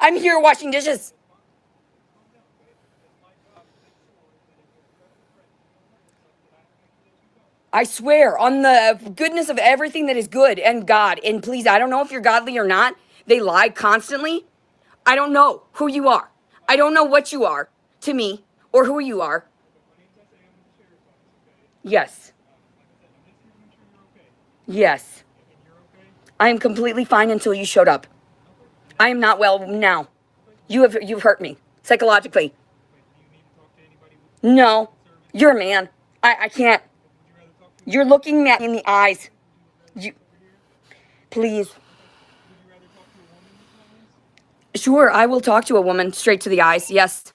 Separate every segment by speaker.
Speaker 1: I'm here washing dishes. I swear on the goodness of everything that is good and God. And please, I don't know if you're godly or not. They lie constantly. I don't know who you are. I don't know what you are to me or who you are. Yes. Yes. I am completely fine until you showed up. I am not well now. You've hurt me psychologically. No. You're a man. I can't. You're looking me in the eyes. You please. Sure, I will talk to a woman straight to the eyes. Yes.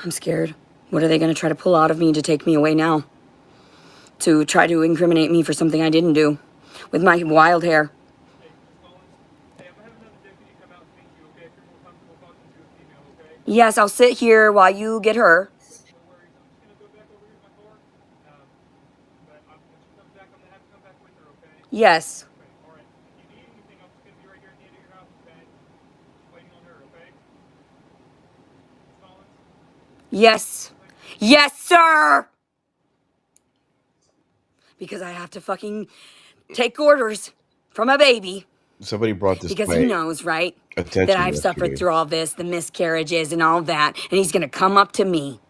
Speaker 1: I'm scared. What are they going to try to pull out of me to take me away now? To try to incriminate me for something I didn't do with my wild hair. Yes, I'll sit here while you get her. Yes. Yes. Yes, sir! Because I have to fucking take orders from a baby.
Speaker 2: Somebody brought this to
Speaker 1: Because
Speaker 2: my
Speaker 1: he knows, right? That
Speaker 2: attention
Speaker 1: I've suffered
Speaker 2: yesterday.
Speaker 1: through all this, the miscarriages and all that. And he's gonna come up to me,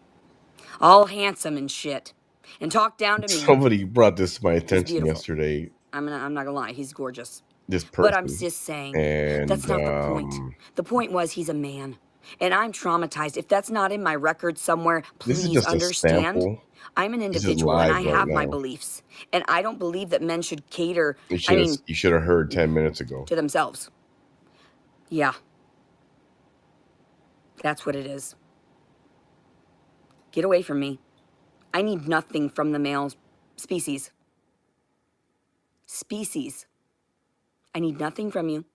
Speaker 1: all handsome and shit, and talk down to me.
Speaker 2: Somebody brought this to my
Speaker 1: He's
Speaker 2: attention
Speaker 1: beautiful.
Speaker 2: yesterday.
Speaker 1: I'm not gonna lie, he's gorgeous.
Speaker 2: This
Speaker 1: But I'm
Speaker 2: person,
Speaker 1: just saying,
Speaker 2: and
Speaker 1: that's not the point. The point was he's a man. And I'm traumatized. If that's not in my record somewhere,
Speaker 2: this is
Speaker 1: please
Speaker 2: just a
Speaker 1: understand.
Speaker 2: sample.
Speaker 1: I'm an
Speaker 2: This is
Speaker 1: individual and
Speaker 2: live
Speaker 1: I
Speaker 2: right
Speaker 1: have my
Speaker 2: now.
Speaker 1: beliefs. And I don't believe that men should cater,
Speaker 2: You
Speaker 1: I mean,
Speaker 2: should have heard 10 minutes ago.
Speaker 1: to themselves. Yeah. That's what it is. Get away from me. I need nothing from the male species. Species. I need nothing from you.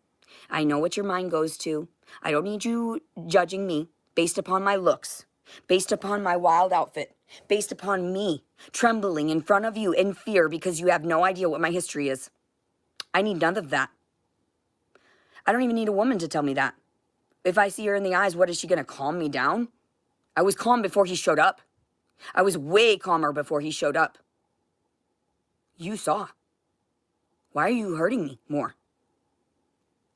Speaker 1: I know what your mind goes to. I don't need you judging me based upon my looks, based upon my wild outfit, based upon me trembling in front of you in fear because you have no idea what my history is. I need none of that. I don't even need a woman to tell me that. If I see her in the eyes, what is she going to calm me down? I was calm before he showed up. I was way calmer before he showed up. You saw. Why are you hurting me more?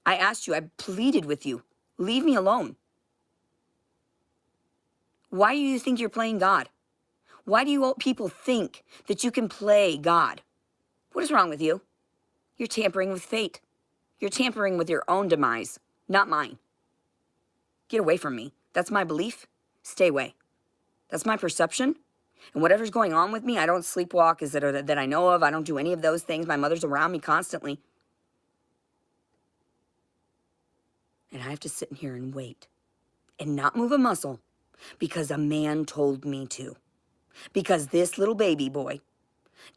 Speaker 1: I asked you, I pleaded with you. Leave me alone. Why do you think you're playing God? Why do you people think that you can play God? What is wrong with you? You're tampering with fate. You're tampering with your own demise, not mine. Get away from me. That's my belief. Stay away. That's my perception. And whatever's going on with me, I don't sleepwalk that I know of. I don't do any of those things. My mother's around me constantly. And I have to sit in here and wait and not move a muscle because a man told me to. Because this little baby boy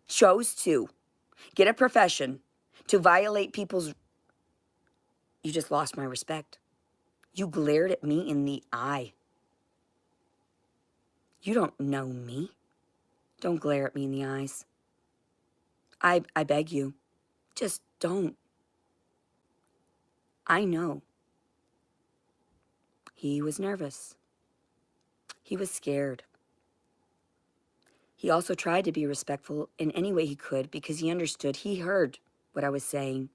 Speaker 1: chose to get a profession to violate people's... You just lost my respect. You glared at me in the eye. You don't know me. Don't glare at me in the eyes. I beg you. Just don't. I know. He was nervous. He was scared. He also tried to be respectful in any way he could because he understood. He heard what I was saying.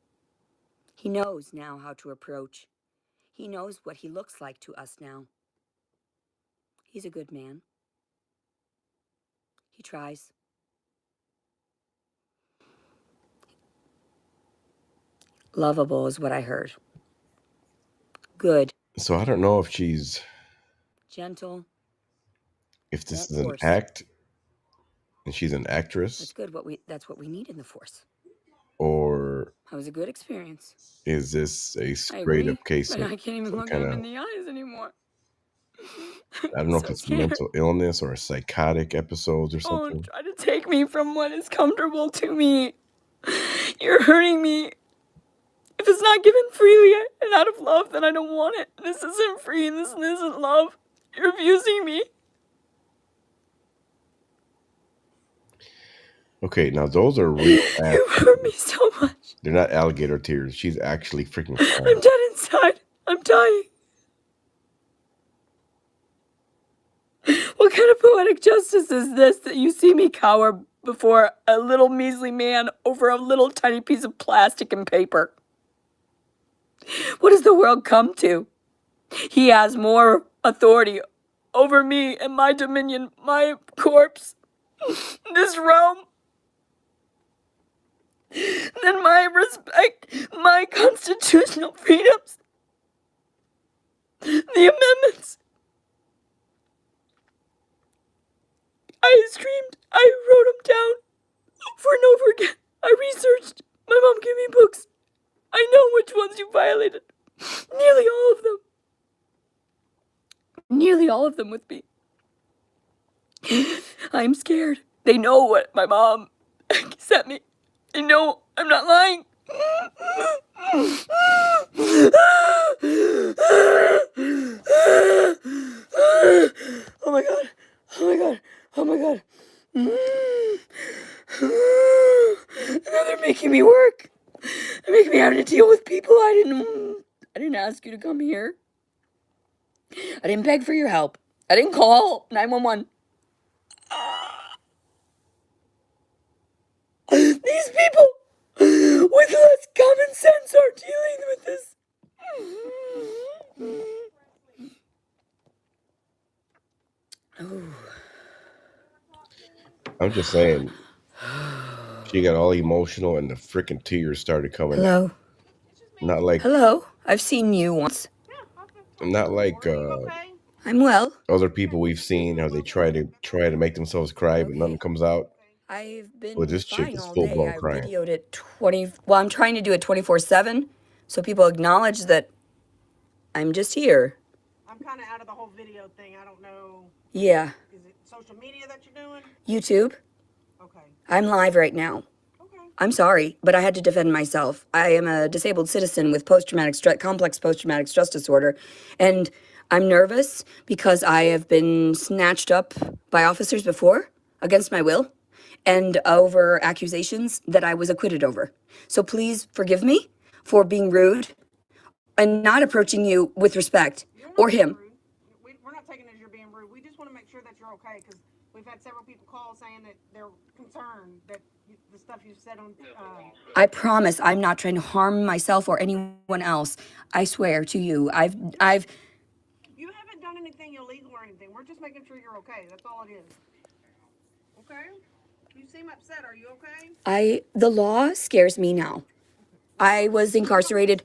Speaker 1: He knows now how to approach. He knows what he looks like to us now. He's a good man. He tries. Lovable is what I heard. Good.
Speaker 2: So I don't know if she's...
Speaker 1: Gentle.
Speaker 2: If this is
Speaker 1: Won't
Speaker 2: an
Speaker 1: force.
Speaker 2: act, and she's an actress,
Speaker 1: That's good. That's what we need in the force.
Speaker 2: or
Speaker 1: That was a good experience.
Speaker 2: is this a
Speaker 1: I
Speaker 2: straight
Speaker 1: agree,
Speaker 2: up case
Speaker 1: but
Speaker 2: of
Speaker 1: I can't even
Speaker 2: some
Speaker 1: look
Speaker 2: kind
Speaker 1: him
Speaker 2: of...
Speaker 1: in the eyes anymore.
Speaker 2: I don't know if
Speaker 1: So
Speaker 2: it's
Speaker 1: scared.
Speaker 2: mental illness or psychotic episodes or
Speaker 1: Oh,
Speaker 2: something.
Speaker 1: try to take me from what is comfortable to me. You're hurting me. If it's not given freely and out of love, then I don't want it. This isn't free. This isn't love. You're abusing me.
Speaker 2: Okay, now those are real ass
Speaker 1: You hurt me so much.
Speaker 2: They're not alligator tears. She's actually freaking
Speaker 1: I'm
Speaker 2: crying.
Speaker 1: dead inside. I'm dying. What kind of poetic justice is this that you see me cower before a little measly man over a little tiny piece of plastic and paper? What does the world come to? He has more authority over me and my dominion, my corpse, this realm, than my respect, my constitutional freedoms, the amendments. I screamed. I wrote them down over and over again. I researched. My mom gave me books. I know which ones you violated. Nearly all of them. Nearly all of them with me. I'm scared. They know what my mom sent me. They know I'm not lying. Oh my god. Oh my god. Oh my god. Now they're making me work. They're making me have to deal with people I didn't ask you to come here. I didn't beg for your help. I didn't call 911. These people with less common sense are dealing with this. Oh.
Speaker 2: I'm just saying, she got all emotional and the freaking tears started coming.
Speaker 1: Hello.
Speaker 2: Not like
Speaker 1: Hello. I've seen you once.
Speaker 2: not like
Speaker 1: I'm well.
Speaker 2: other people we've seen how they try to make themselves cry, but nothing
Speaker 1: Okay.
Speaker 2: comes out.
Speaker 1: I've been
Speaker 2: Well, this chick
Speaker 1: fine
Speaker 2: is
Speaker 1: all
Speaker 2: full
Speaker 1: day.
Speaker 2: blown
Speaker 1: I
Speaker 2: crying.
Speaker 1: videoed it 20. Well, I'm trying to do it 24/7, so people acknowledge that I'm just here.
Speaker 3: I'm kind of out of the whole video thing. I don't know.
Speaker 1: Yeah.
Speaker 3: Is it social media that you're doing?
Speaker 1: YouTube.
Speaker 3: Okay.
Speaker 1: I'm live right now.
Speaker 3: Okay.
Speaker 1: I'm sorry, but I had to defend myself. I am a disabled citizen with complex post-traumatic stress disorder, and I'm nervous because I have been snatched up by officers before against my will and over accusations that I was acquitted over. So please forgive me for being rude and not approaching you with respect
Speaker 3: You're not
Speaker 1: or
Speaker 3: being
Speaker 1: him.
Speaker 3: rude. We're not taking it as you're being rude. We just want to make sure that you're okay because we've had several people call saying that they're concerned that the stuff you said on.
Speaker 1: I promise I'm not trying to harm myself or anyone else. I swear to you.
Speaker 3: You haven't done anything illegal or anything. We're just making sure you're okay. That's all it is. Okay? You seem upset. Are you okay?
Speaker 1: The law scares me now. I was incarcerated.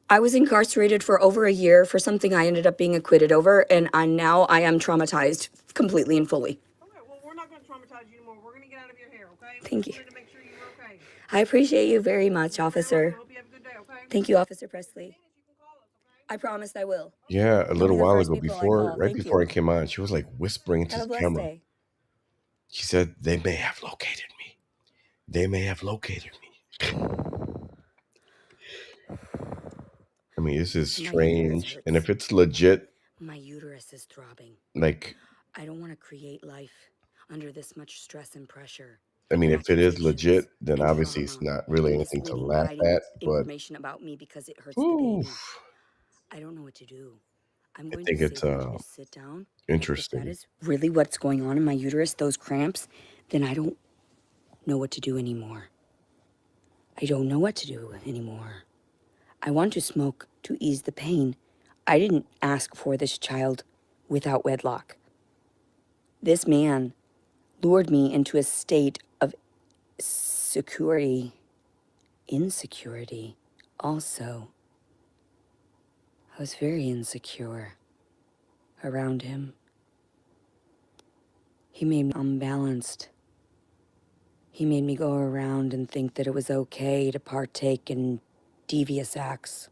Speaker 1: I was incarcerated for over a year for something I ended up being acquitted over, and now I am traumatized completely and fully.
Speaker 3: Okay, well, we're not going to traumatize you anymore. We're going to get out of your hair, okay?
Speaker 1: Thank you.
Speaker 3: We wanted to make sure you were okay.
Speaker 1: I appreciate you very much, officer.
Speaker 3: Hope you have a good day, okay?
Speaker 1: Thank you, Officer Presley. I promise I will.
Speaker 2: Yeah, a
Speaker 1: You'll
Speaker 2: little
Speaker 1: be the
Speaker 2: while
Speaker 1: first
Speaker 2: ago,
Speaker 1: people I
Speaker 2: before
Speaker 1: call.
Speaker 2: right
Speaker 1: Thank
Speaker 2: before
Speaker 1: you.
Speaker 2: I came on, she was like whispering into
Speaker 1: Have a
Speaker 2: the
Speaker 1: blessed
Speaker 2: camera.
Speaker 1: day.
Speaker 2: She said, "They may have located me. They may have located me." I mean, this is
Speaker 1: My uterus
Speaker 2: strange. And
Speaker 1: hurts.
Speaker 2: if it's legit,
Speaker 1: My uterus is throbbing.
Speaker 2: like,
Speaker 1: I don't want to create life under this much stress and pressure.
Speaker 2: I mean,
Speaker 1: And
Speaker 2: if it is
Speaker 1: accusations
Speaker 2: legit, then
Speaker 1: and
Speaker 2: obviously it's
Speaker 1: trauma
Speaker 2: not really
Speaker 1: and
Speaker 2: anything to
Speaker 1: misleading,
Speaker 2: laugh
Speaker 1: hiding
Speaker 2: at. But
Speaker 1: information about me because it hurts the baby.
Speaker 2: oof,
Speaker 1: I don't know what to do. I'm
Speaker 2: I
Speaker 1: going to
Speaker 2: think
Speaker 1: say
Speaker 2: it's
Speaker 1: for you to sit down. If that
Speaker 2: interesting.
Speaker 1: is really what's going on in my uterus, those cramps, then I don't know what to do anymore. I don't know what to do anymore. I want to smoke to ease the pain. I didn't ask for this child without wedlock. This man lured me into a state of insecurity also. I was very insecure around him. He made me unbalanced. He made me go around and think that it was okay to partake in devious acts.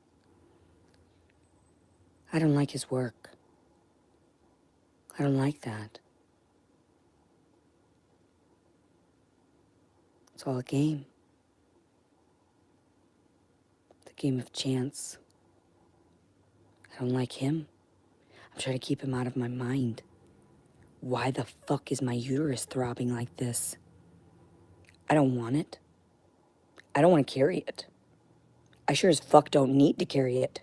Speaker 1: I don't like his work. I don't like that. It's all a game. The game of chance. I don't like him. I'm I'm trying to keep him out of my mind. Why the fuck is my uterus throbbing like this? I don't want it. I don't want to carry it. I sure as fuck don't need to carry it.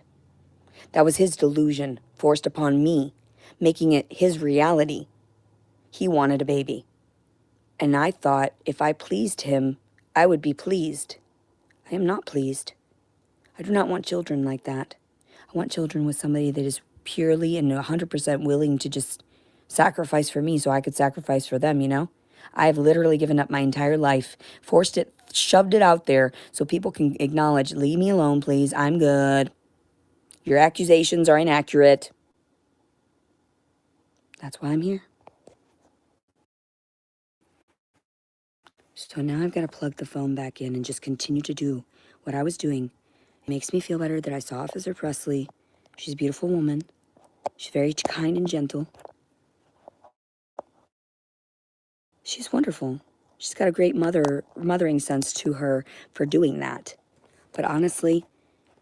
Speaker 1: That was his delusion, forced upon me, making it his reality. He wanted a baby. And I thought if I pleased him, I would be pleased. I am not pleased. I do not want children like that. I want children with somebody that is purely and 100% willing to just sacrifice for me so I could sacrifice for them, you know? I've literally given up my entire life, forced it, shoved it out there so people can acknowledge, leave me alone, please. I'm good. Your accusations are inaccurate. That's why I'm here. So now I've got to plug the phone back in and just continue to do what I was doing. It makes me feel better that I saw Officer Presley. She's a beautiful woman. She's very kind and gentle. She's wonderful. She's got a great mothering sense to her for doing that. But honestly,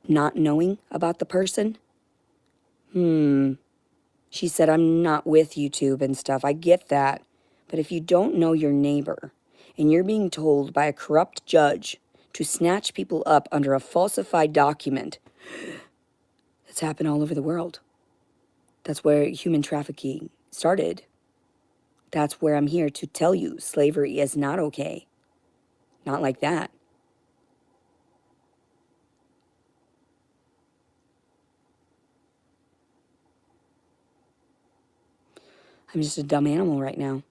Speaker 1: not knowing about the person, she said, I'm not with YouTube and stuff. I get that. But if you don't know your neighbor and you're being told by a corrupt judge to snatch people up under a falsified document, it's happened all over the world. That's where human trafficking started. That's where I'm here to tell you slavery is not okay. Not like that. I'm just a dumb animal right now.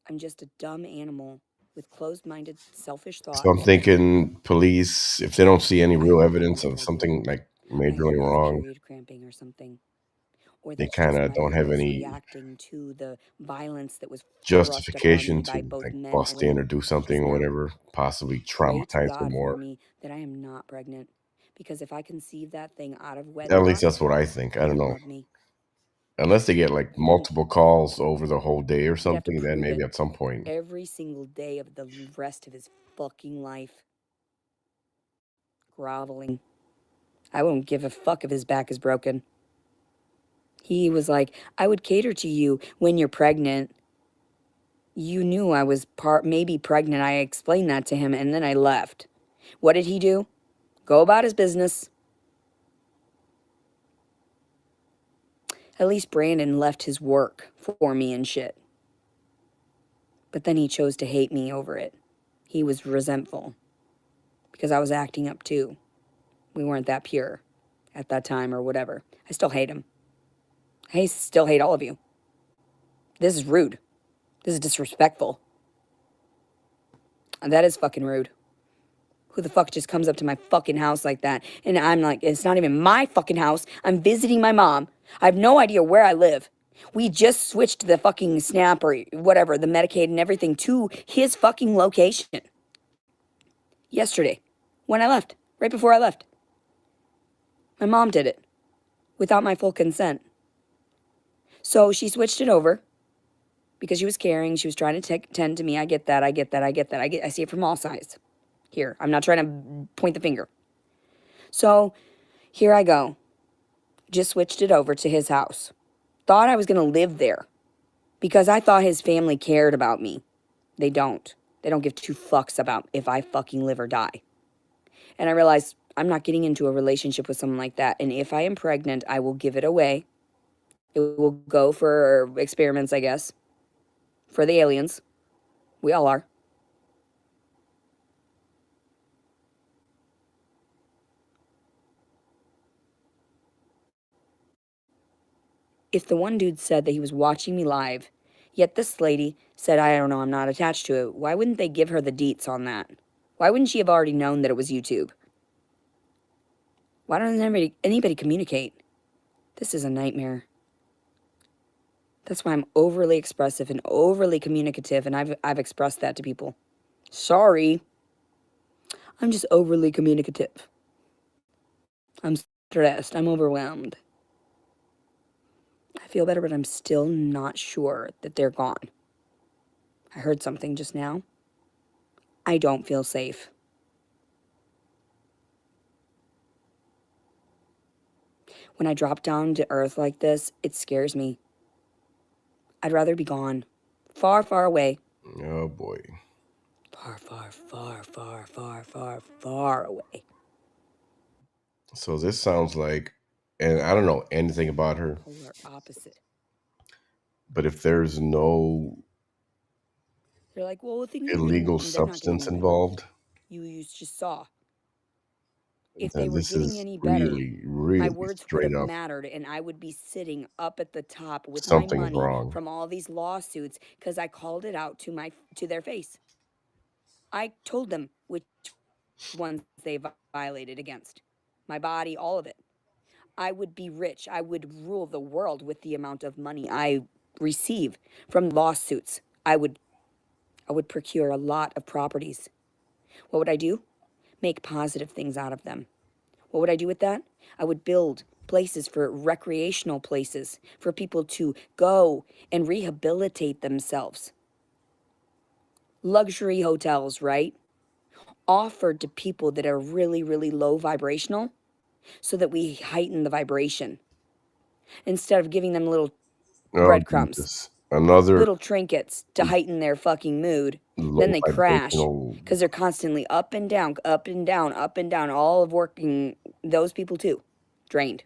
Speaker 1: I'm just a dumb animal with closed-minded, selfish thoughts.
Speaker 2: So I'm thinking police, if they don't see any
Speaker 1: I
Speaker 2: real
Speaker 1: have
Speaker 2: evidence
Speaker 1: no
Speaker 2: of
Speaker 1: idea.
Speaker 2: something like
Speaker 1: I
Speaker 2: majorly
Speaker 1: think it's
Speaker 2: wrong,
Speaker 1: period cramping or something. Or
Speaker 2: they
Speaker 1: that's
Speaker 2: kind
Speaker 1: just
Speaker 2: of
Speaker 1: my
Speaker 2: don't have
Speaker 1: uterus
Speaker 2: any
Speaker 1: reacting to the violence that was thrust upon me
Speaker 2: justification
Speaker 1: by
Speaker 2: to
Speaker 1: both
Speaker 2: like
Speaker 1: men and
Speaker 2: bust in or
Speaker 1: women
Speaker 2: do something
Speaker 1: just
Speaker 2: or
Speaker 1: now.
Speaker 2: whatever, possibly
Speaker 1: Pray to
Speaker 2: traumatize her
Speaker 1: God for
Speaker 2: more.
Speaker 1: me that I am not pregnant. Because if I conceive that thing out of
Speaker 2: At least
Speaker 1: wedlock,
Speaker 2: that's what I think. I
Speaker 1: he
Speaker 2: don't
Speaker 1: didn't
Speaker 2: know.
Speaker 1: love me.
Speaker 2: Unless they get like
Speaker 1: He didn't.
Speaker 2: multiple calls over the whole day or
Speaker 1: He'd have to
Speaker 2: something, then
Speaker 1: prove
Speaker 2: maybe
Speaker 1: it
Speaker 2: at some point.
Speaker 1: every single day of the rest of his fucking life. Groveling. I won't give a fuck if his back is broken. He was like, I would cater to you when you're pregnant. You knew I was maybe pregnant. I explained that to him and then I left. What did he do? Go about his business. At least Brandon left his work for me and shit. But then he chose to hate me over it. He was resentful because I was acting up too. We weren't that pure at that time or whatever. I still hate him. I still hate all of you. This is rude. This is disrespectful. That is fucking rude. Who the fuck just comes up to my fucking house like that? And I'm like, it's not even my fucking house. I'm visiting my mom. I have no idea where I live. We just switched the fucking SNAP or whatever, the Medicaid and everything to his fucking location. Yesterday. When I left. Right before I left. My mom did it. Without my full consent. So she switched it over. Because she was caring. She was trying to tend to me. I get that. I see it from all sides. Here. I'm not trying to point the finger. So here I go. Just switched it over to his house. Thought I was going to live there because I thought his family cared about me. They don't. They don't give two fucks about if I fucking live or die. And I realized I'm not getting into a relationship with someone like that. And if I am pregnant, I will give it away. It will go for experiments, I guess. For the aliens. We all are. If the one dude said that he was watching me live, yet this lady said, I don't know, I'm not attached to it, why wouldn't they give her the deets on that? Why wouldn't she have already known that it was YouTube? Why doesn't anybody communicate? This is a nightmare. That's why I'm overly expressive and overly communicative, and I've expressed that to people. Sorry. I'm just overly communicative. I'm stressed. I'm overwhelmed. I feel better, but I'm still not sure that they're gone. I heard something just now. I don't feel safe. When I drop down to earth like this, it scares me. I'd rather be gone. Far, far away.
Speaker 2: Oh boy.
Speaker 1: Far, far, far, far, far, far, far away.
Speaker 2: So this sounds like, and I don't know anything about her,
Speaker 1: Polar opposite.
Speaker 2: but if there's no
Speaker 1: They're like, well, things are getting,
Speaker 2: illegal
Speaker 1: they're not getting
Speaker 2: substance
Speaker 1: any better.
Speaker 2: involved,
Speaker 1: You just saw. If they
Speaker 2: then
Speaker 1: were
Speaker 2: this
Speaker 1: getting
Speaker 2: is
Speaker 1: any better,
Speaker 2: really,
Speaker 1: my
Speaker 2: really
Speaker 1: words would
Speaker 2: straight
Speaker 1: have
Speaker 2: up
Speaker 1: mattered and I would be sitting up at the top with my
Speaker 2: something's
Speaker 1: money
Speaker 2: wrong.
Speaker 1: from all these lawsuits because I called it out to their face. I told them which ones they violated against. My body, all of it. I would be rich. I would rule the world with the amount of money I receive from lawsuits. I would procure a lot of properties. What would I do? Make positive things out of them. What would I do with that? I would build places for recreational places for people to go and rehabilitate themselves. Luxury hotels, right? Offered to people that are really, really low vibrational so that we heighten the vibration instead of giving them little
Speaker 2: Oh
Speaker 1: breadcrumbs,
Speaker 2: Jesus. Another
Speaker 1: little trinkets to heighten their fucking mood. Then
Speaker 2: low
Speaker 1: they crash
Speaker 2: vibrational.
Speaker 1: because they're constantly up and down, up and down, up and down. All of working, those people too, drained,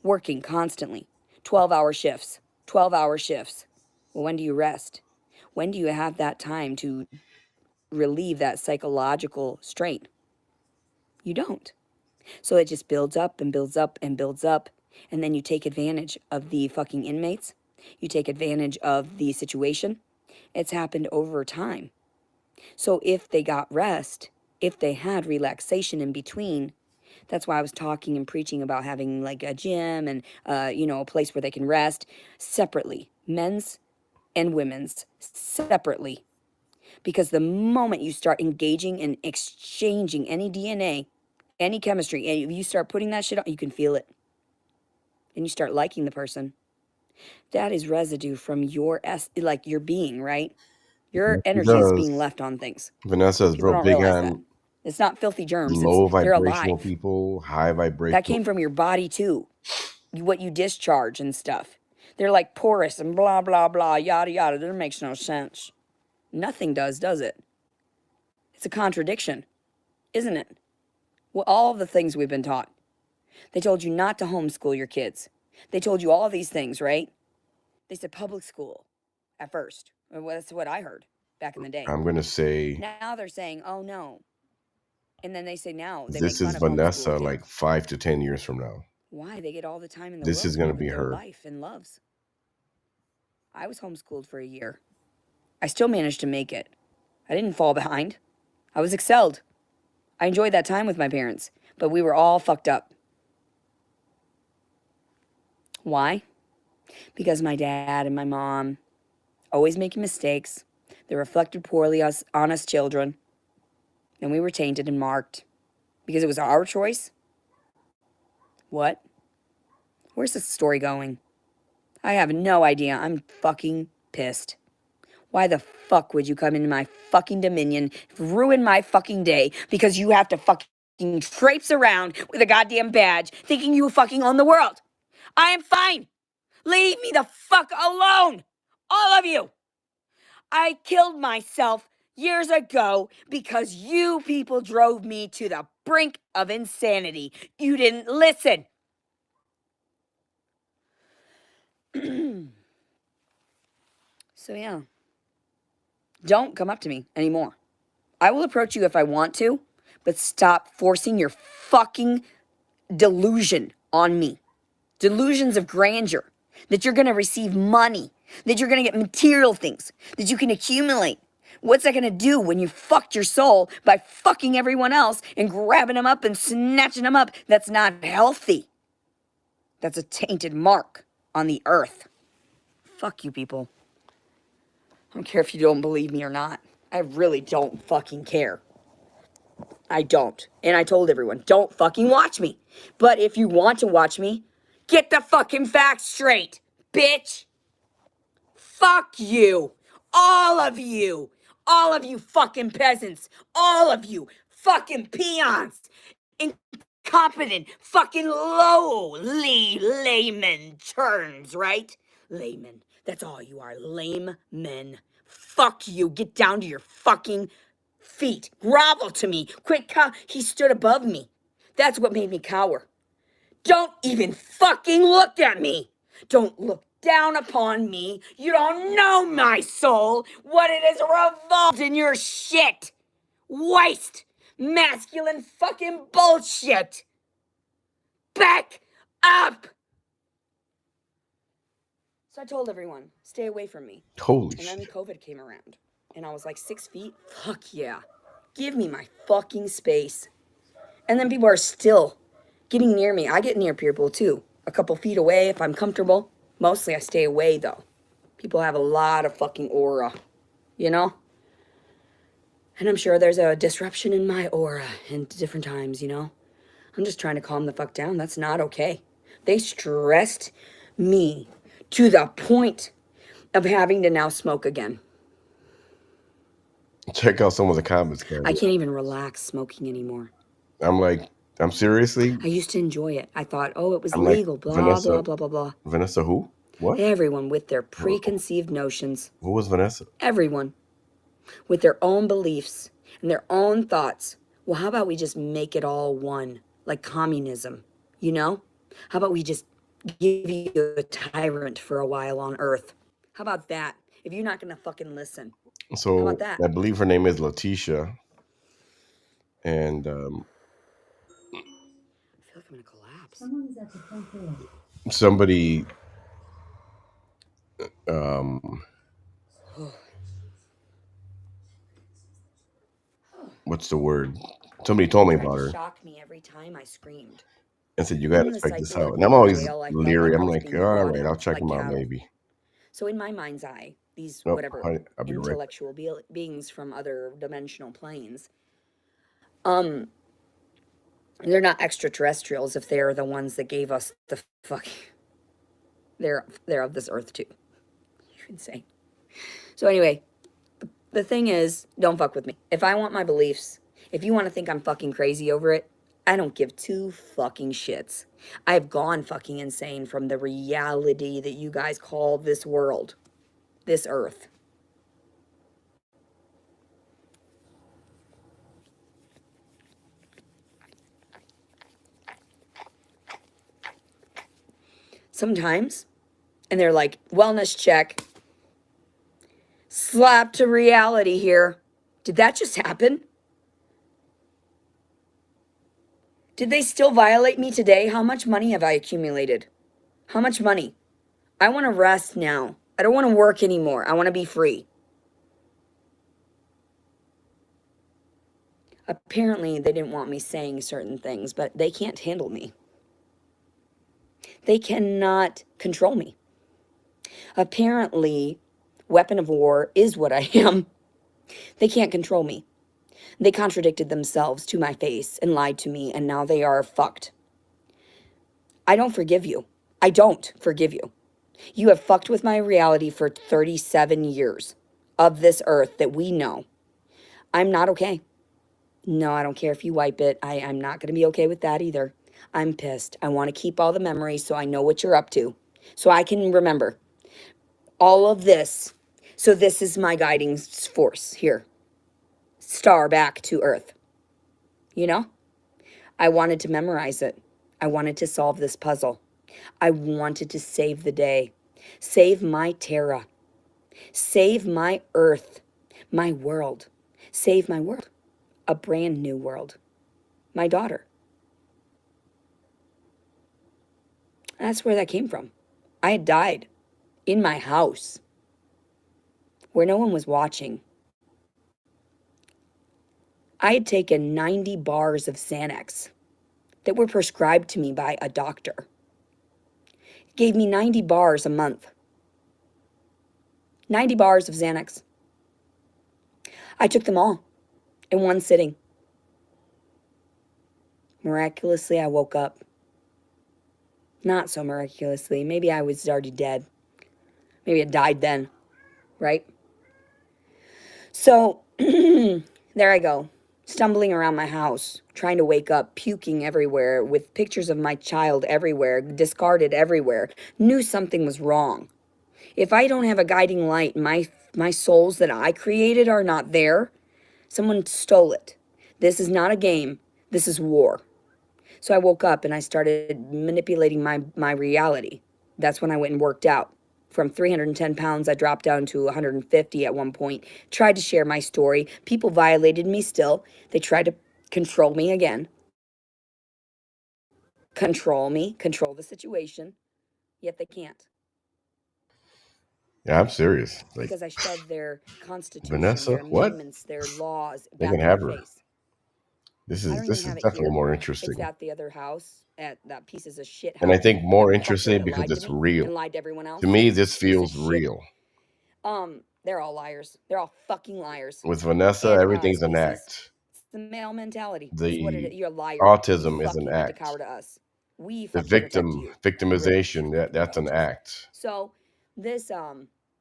Speaker 1: working constantly, 12-hour shifts, 12-hour shifts. Well, when do you rest? When do you have that time to relieve that psychological strain? You don't. So it just builds up and builds up and builds up. And then you take advantage of the fucking inmates. You take advantage of the situation. It's happened over time. So if they got rest, if they had relaxation in between, that's why I was talking and preaching about having like a gym and, a place where they can rest separately, men's and women's separately. Because the moment you start engaging and exchanging any DNA, any chemistry, and if you start putting that shit on, you can feel it. And you start liking the person. That is residue from your being, right? Your
Speaker 2: He
Speaker 1: energy is being
Speaker 2: does.
Speaker 1: left on things.
Speaker 2: Vanessa is
Speaker 1: People
Speaker 2: real
Speaker 1: don't
Speaker 2: big
Speaker 1: realize that.
Speaker 2: on
Speaker 1: It's not filthy germs.
Speaker 2: low
Speaker 1: They're
Speaker 2: vibrational
Speaker 1: alive.
Speaker 2: people, high
Speaker 1: That
Speaker 2: vibrational.
Speaker 1: came from your body too. What you discharge and stuff. They're like porous and blah blah blah yada yada. That makes no sense. Nothing does it? It's a contradiction, isn't it? Well, all the things we've been taught. They told you not to homeschool your kids. They told you all these things, right? They said public school at first. Well, that's what I heard back in the day.
Speaker 2: I'm gonna say
Speaker 1: Now they're saying, oh no. And then they say now, they make
Speaker 2: this is
Speaker 1: fun of homeschool
Speaker 2: Vanessa
Speaker 1: kids.
Speaker 2: like 5 to 10 years from now.
Speaker 1: Why? They get all the time in the
Speaker 2: This
Speaker 1: world
Speaker 2: is
Speaker 1: to
Speaker 2: gonna
Speaker 1: live
Speaker 2: be
Speaker 1: their
Speaker 2: her.
Speaker 1: life and loves. I was homeschooled for a year. I still managed to make it. I didn't fall behind. I was excelled. I enjoyed that time with my parents, but we were all fucked up. Why? Because my dad and my mom always making mistakes. They reflected poorly on us children. And we were tainted and marked. Because it was our choice? What? Where's this story going? I have no idea. I'm fucking pissed. Why the fuck would you come into my fucking dominion, ruin my fucking day, because you have to fucking traipse around with a goddamn badge thinking you fucking own the world? I am fine. Leave me the fuck alone. All of you. I killed myself years ago because you people drove me to the brink of insanity. You didn't listen. So, yeah. Don't come up to me anymore. I will approach you if I want to, but stop forcing your fucking delusion on me. Delusions of grandeur. That you're going to receive money. That you're going to get material things. That you can accumulate. What's that going to do when you fucked your soul by fucking everyone else and grabbing them up and snatching them up? That's not healthy. That's a tainted mark on the earth. Fuck you people. I don't care if you don't believe me or not. I really don't fucking care. I don't. And I told everyone, don't fucking watch me. But if you want to watch me, get the fucking facts straight, bitch. Fuck you. All of you. All of you fucking peasants. All of you fucking peons. competent, fucking lowly layman terms, right? Layman. That's all you are. Lame men. Fuck you. Get down to your fucking feet. Grovel to me. Quit he stood above me. That's what made me cower. Don't even fucking look at me. Don't look down upon me. You don't know my soul. What it is revolved in your shit. Waste. Masculine fucking bullshit. Back up. So I told everyone, stay away from me.
Speaker 2: Holy
Speaker 1: And then
Speaker 2: shit.
Speaker 1: COVID came around. And I was like 6 feet. Fuck yeah. Give me my fucking space. And then people are still getting near me. I get near people too. A couple feet away if I'm comfortable. Mostly I stay away though. People have a lot of fucking aura. You know? And I'm sure there's a disruption in my aura in different times, you know? I'm just trying to calm the fuck down. That's not okay. They stressed me to the point of having to now smoke again.
Speaker 2: Check out some of the comments, guys.
Speaker 1: I can't even relax smoking anymore.
Speaker 2: I'm like, I'm seriously?
Speaker 1: I used to enjoy it. I thought, oh, it was
Speaker 2: I'm like,
Speaker 1: legal, blah,
Speaker 2: Vanessa-
Speaker 1: blah, blah, blah, blah.
Speaker 2: Vanessa who? What?
Speaker 1: Everyone with their preconceived notions.
Speaker 2: Who was Vanessa?
Speaker 1: Everyone with their own beliefs and their own thoughts. Well, how about we just make it all one, like communism, you know? How about we just give you a tyrant for a while on Earth? How about that? If you're not going to fucking listen.
Speaker 2: So
Speaker 1: How about that?
Speaker 2: I believe her name is Letitia. And
Speaker 1: I feel like I'm going to collapse.
Speaker 4: Someone's at the front door.
Speaker 2: somebody what's the word? Somebody told me
Speaker 1: Tried
Speaker 2: about
Speaker 1: to
Speaker 2: her
Speaker 1: shock me every time I screamed.
Speaker 2: and said, you gotta
Speaker 1: In the
Speaker 2: check this out. And
Speaker 1: psychological
Speaker 2: I'm always
Speaker 1: jail, I felt
Speaker 2: leery.
Speaker 1: like I
Speaker 2: I'm
Speaker 1: was
Speaker 2: like,
Speaker 1: being
Speaker 2: all right,
Speaker 1: slaughtered
Speaker 2: I'll check
Speaker 1: like
Speaker 2: them out
Speaker 1: cattle.
Speaker 2: maybe.
Speaker 1: So in my mind's eye, these
Speaker 2: Nope,
Speaker 1: whatever
Speaker 2: honey, I'll be right back.
Speaker 1: intellectual beings from other dimensional planes, they're not extraterrestrials if they're the ones that gave us the fuck. They're of this earth too. You're insane. So anyway, the thing is, don't fuck with me. If I want my beliefs, if you want to think I'm fucking crazy over it, I don't give two fucking shits. I've gone fucking insane from the reality that you guys call this world, this earth. Sometimes, and they're like, wellness check. Slap to reality here. Did that just happen? Did they still violate me today? How much money have I accumulated? How much money? I want to rest now. I don't want to work anymore. I want to be free. Apparently, they didn't want me saying certain things, but they can't handle me. They cannot control me. Apparently, weapon of war is what I am. They can't control me. They contradicted themselves to my face and lied to me, and now they are fucked. I don't forgive you. I don't forgive you. You have fucked with my reality for 37 years of this earth that we know. I'm not okay. No, I don't care if you wipe it. I'm not going to be okay with that either. I'm pissed. I want to keep all the memories so I know what you're up to, so I can remember all of this. So this is my guiding force here. Star back to Earth. You know? I wanted to memorize it. I wanted to solve this puzzle. I wanted to save the day. Save my Terra. Save my Earth. My world. Save my world. A brand new world. My daughter. That's where that came from. I had died in my house where no one was watching. I had taken 90 bars of Xanax that were prescribed to me by a doctor. It gave me 90 bars a month. 90 bars of Xanax. I took them all in one sitting. Miraculously, I woke up. Not so miraculously. Maybe I was already dead. Maybe I died then, right? So, there I go. stumbling around my house, trying to wake up, puking everywhere, with pictures of my child everywhere, discarded everywhere, knew something was wrong. If I don't have a guiding light, my souls that I created are not there. Someone stole it. This is not a game. This is war. So I woke up and I started manipulating my reality. That's when I went and worked out. From 310 pounds, I dropped down to 150 at one point. Tried to share my story. People violated me still. They tried to control me again. Control me, control the situation. Yet they can't.
Speaker 2: Yeah, I'm serious. Like,
Speaker 1: Because I shoved their constitution,
Speaker 2: Vanessa,
Speaker 1: their
Speaker 2: what?
Speaker 1: amendments, their laws
Speaker 2: They can
Speaker 1: back in
Speaker 2: have
Speaker 1: their
Speaker 2: her.
Speaker 1: face.
Speaker 2: This
Speaker 1: I
Speaker 2: is
Speaker 1: don't
Speaker 2: this
Speaker 1: even
Speaker 2: is
Speaker 1: have it
Speaker 2: definitely
Speaker 1: here.
Speaker 2: more
Speaker 1: It's
Speaker 2: interesting.
Speaker 1: at the other house, at that pieces of shit house.
Speaker 2: And I think more
Speaker 1: that fucker
Speaker 2: interesting
Speaker 1: that
Speaker 2: because
Speaker 1: lied to
Speaker 2: it's
Speaker 1: me
Speaker 2: real.
Speaker 1: and lied to everyone else.
Speaker 2: To me, this
Speaker 1: Piece of
Speaker 2: feels
Speaker 1: shit.
Speaker 2: real.
Speaker 1: They're all liars. They're all fucking liars.
Speaker 2: With Vanessa,
Speaker 1: And
Speaker 2: everything's an
Speaker 1: species.
Speaker 2: act.
Speaker 1: It's the male mentality. It's what it
Speaker 2: The
Speaker 1: is. You're a liar.
Speaker 2: autism
Speaker 1: You
Speaker 2: is an
Speaker 1: fucking need to
Speaker 2: act.
Speaker 1: cower to us. We
Speaker 2: The
Speaker 1: fucking protect you.
Speaker 2: victimization, that's an
Speaker 1: Bitches.
Speaker 2: act.
Speaker 1: So this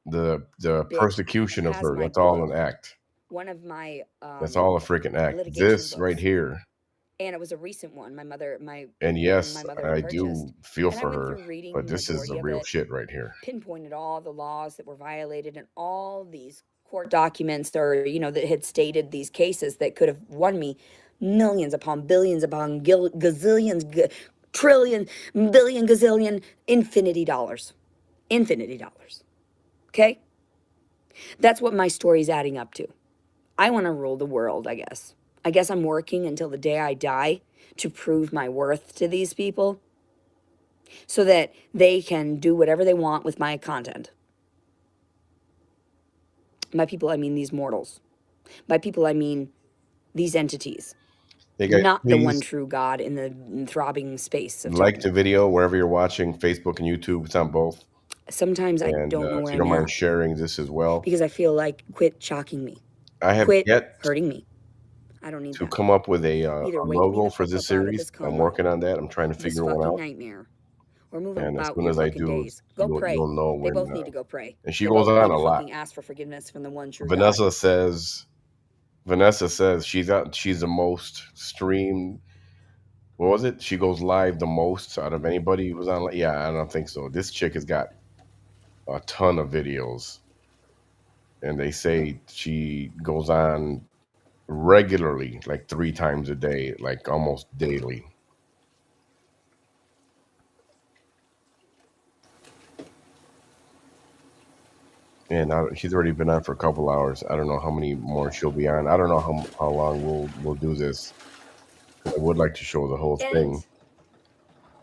Speaker 2: The
Speaker 1: bitch
Speaker 2: persecution of
Speaker 1: has
Speaker 2: her,
Speaker 1: my
Speaker 2: that's all
Speaker 1: book,
Speaker 2: an act.
Speaker 1: one of my
Speaker 2: That's all a freaking act.
Speaker 1: litigation
Speaker 2: This
Speaker 1: books.
Speaker 2: right here.
Speaker 1: And it was a recent one. My mother
Speaker 2: Yes,
Speaker 1: had
Speaker 2: I
Speaker 1: purchased.
Speaker 2: do feel
Speaker 1: And I
Speaker 2: for
Speaker 1: went
Speaker 2: her,
Speaker 1: through reading
Speaker 2: but
Speaker 1: the
Speaker 2: this is
Speaker 1: majority
Speaker 2: the
Speaker 1: of
Speaker 2: real
Speaker 1: it,
Speaker 2: shit right here.
Speaker 1: pinpointed all the laws that were violated and all these court documents or, that had stated these cases that could have won me millions upon billions upon gazillions, trillion, billion, gazillion, infinity dollars. Infinity dollars. Okay? That's what my story's adding up to. I want to rule the world, I guess. I guess I'm working until the day I die to prove my worth to these people so that they can do whatever they want with my content. By people, I mean these mortals. By people, I mean these entities.
Speaker 2: Hey guys,
Speaker 1: Not the one
Speaker 2: please
Speaker 1: true God in the throbbing space of
Speaker 2: like
Speaker 1: time.
Speaker 2: the video wherever you're watching, Facebook and YouTube. It's on both.
Speaker 1: Sometimes I
Speaker 2: And
Speaker 1: don't know
Speaker 2: if
Speaker 1: where
Speaker 2: you
Speaker 1: I'm
Speaker 2: don't mind
Speaker 1: at
Speaker 2: sharing this as well,
Speaker 1: because I feel like quit shocking me.
Speaker 2: I have
Speaker 1: Quit
Speaker 2: yet
Speaker 1: hurting me. I don't need
Speaker 2: to
Speaker 1: that.
Speaker 2: come up with a
Speaker 1: Either wake me
Speaker 2: logo
Speaker 1: the
Speaker 2: for
Speaker 1: fuck
Speaker 2: this
Speaker 1: up out of
Speaker 2: series.
Speaker 1: this
Speaker 2: I'm
Speaker 1: coma,
Speaker 2: working on that. I'm trying to
Speaker 1: this
Speaker 2: figure one
Speaker 1: fucking
Speaker 2: out.
Speaker 1: nightmare, or move
Speaker 2: And as
Speaker 1: about
Speaker 2: soon
Speaker 1: your
Speaker 2: as I
Speaker 1: fucking
Speaker 2: do,
Speaker 1: days. Go pray.
Speaker 2: you'll know
Speaker 1: They
Speaker 2: when.
Speaker 1: both need to go pray.
Speaker 2: And she
Speaker 1: They
Speaker 2: goes
Speaker 1: both
Speaker 2: on
Speaker 1: need
Speaker 2: a
Speaker 1: to
Speaker 2: lot.
Speaker 1: fucking ask for forgiveness from the one true God.
Speaker 2: Vanessa says she's the most streamed. What was it? She goes live the most out of anybody who was on. Yeah, I don't think so. This chick has got a ton of videos, and they say she goes on regularly, like 3 times a day, like almost daily. And she's already been on for a couple hours. I don't know how many more she'll be on. I don't know how long we'll do this. I would like to show the whole thing.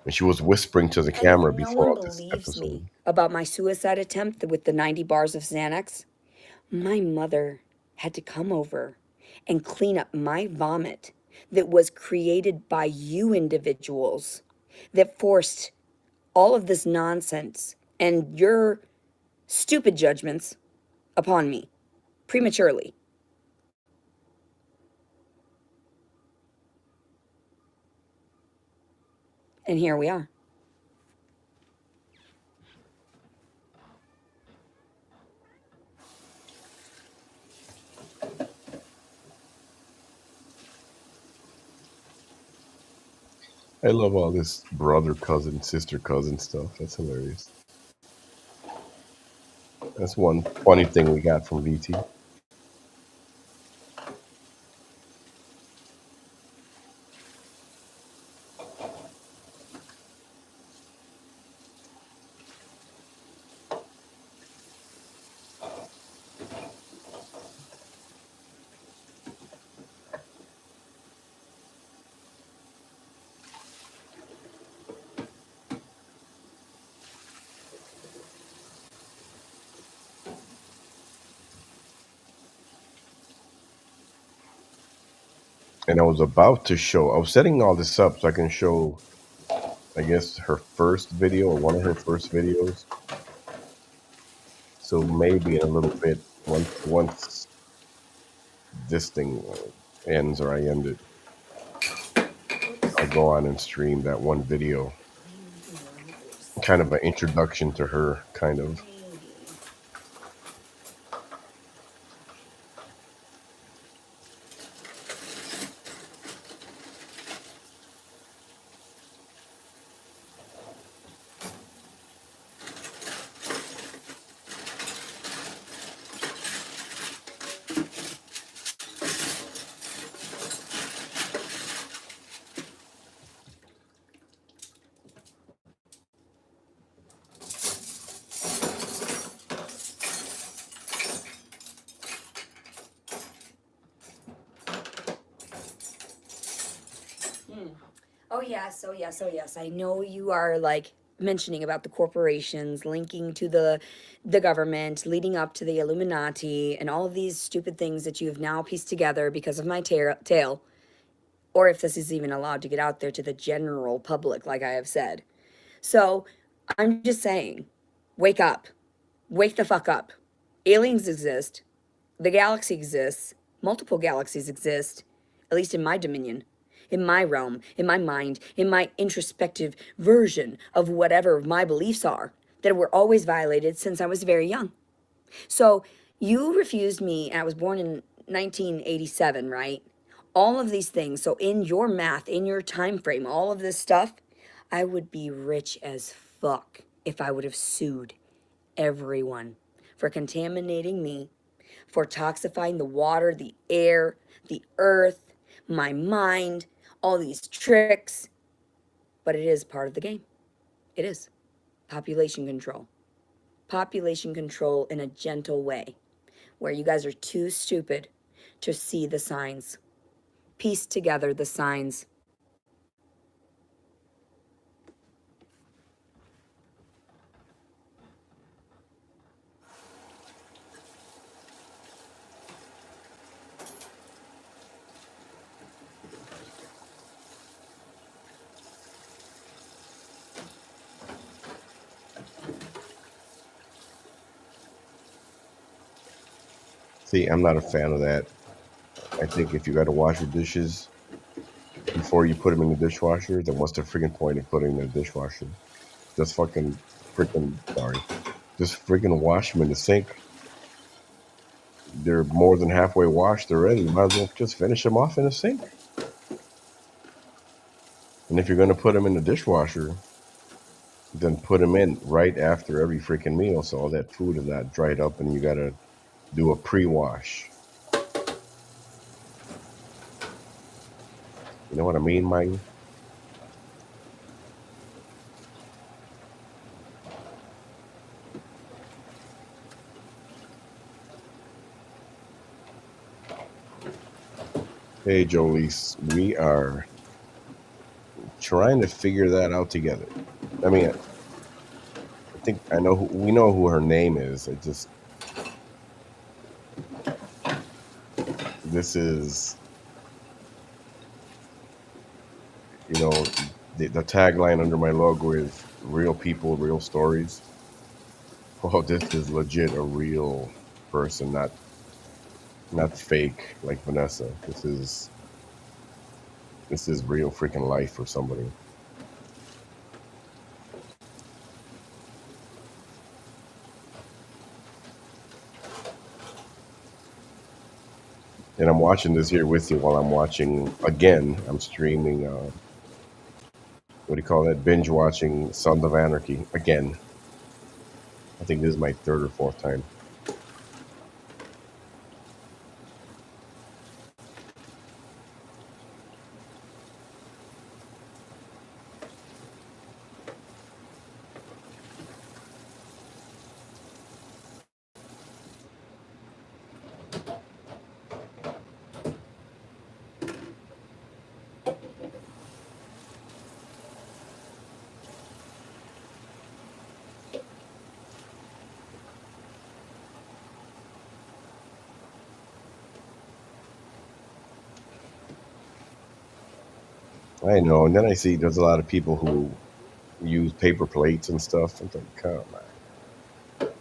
Speaker 2: And she was whispering to the
Speaker 1: And if
Speaker 2: camera
Speaker 1: no one
Speaker 2: before this
Speaker 1: believes
Speaker 2: episode.
Speaker 1: me about my suicide attempt with the 90 bars of Xanax, my mother had to come over and clean up my vomit that was created by you individuals that forced all of this nonsense and your stupid judgments upon me prematurely. And here we are.
Speaker 2: I love all this brother, cousin, sister, cousin stuff. That's hilarious. That's one funny thing we got from VT. And I was about to show, I was setting all this up so I can show, I guess, her first video or one of her first videos. So maybe in a little bit, once this thing ends or I end it, I'll go on and stream that one video. Kind of an introduction to her, kind of.
Speaker 1: Oh yes, oh yes, oh yes. I know you are like mentioning about the corporations linking to the government, leading up to the Illuminati, and all of these stupid things that you have now pieced together because of my tale, or if this is even allowed to get out there to the general public, like I have said. So I'm just saying, wake up, wake the fuck up. Aliens exist. The galaxy exists. Multiple galaxies exist, at least in my dominion, in my realm, in my mind, in my introspective version of whatever my beliefs are that were always violated since I was very young. So you refused me, and I was born in 1987, right? All of these things. So in your math, in your time frame, all of this stuff, I would be rich as fuck if I would have sued everyone for contaminating me, for toxifying the water, the air, the earth, my mind, all these tricks. But it is part of the game. It is. Population control. Population control in a gentle way, where you guys are too stupid to see the signs. Piece together the signs.
Speaker 2: See, I'm not a fan of that. I think if you got to wash your dishes before you put them in the dishwasher, then what's the freaking point of putting them in the dishwasher? Just fucking freaking sorry. Just freaking wash them in the sink. They're more than halfway washed already. You might as well just finish them off in the sink. And if you're going to put them in the dishwasher, then put them in right after every freaking meal so all that food is not dried up and you got to do a pre-wash. You know what I mean, Mike? Hey, Jolise, we are trying to figure that out together. I mean, I think I know we know who her name is. It just this is the tagline under my logo is real people, real stories. Well, this is legit a real person, not fake like Vanessa. This is real freaking life for somebody. And I'm watching this here with you while I'm watching again. I'm streaming. What do you call that? Binge watching Sons of Anarchy again. I think this is my third or fourth time. I know. And then I see there's a lot of people who use paper plates and stuff. I'm like, come on.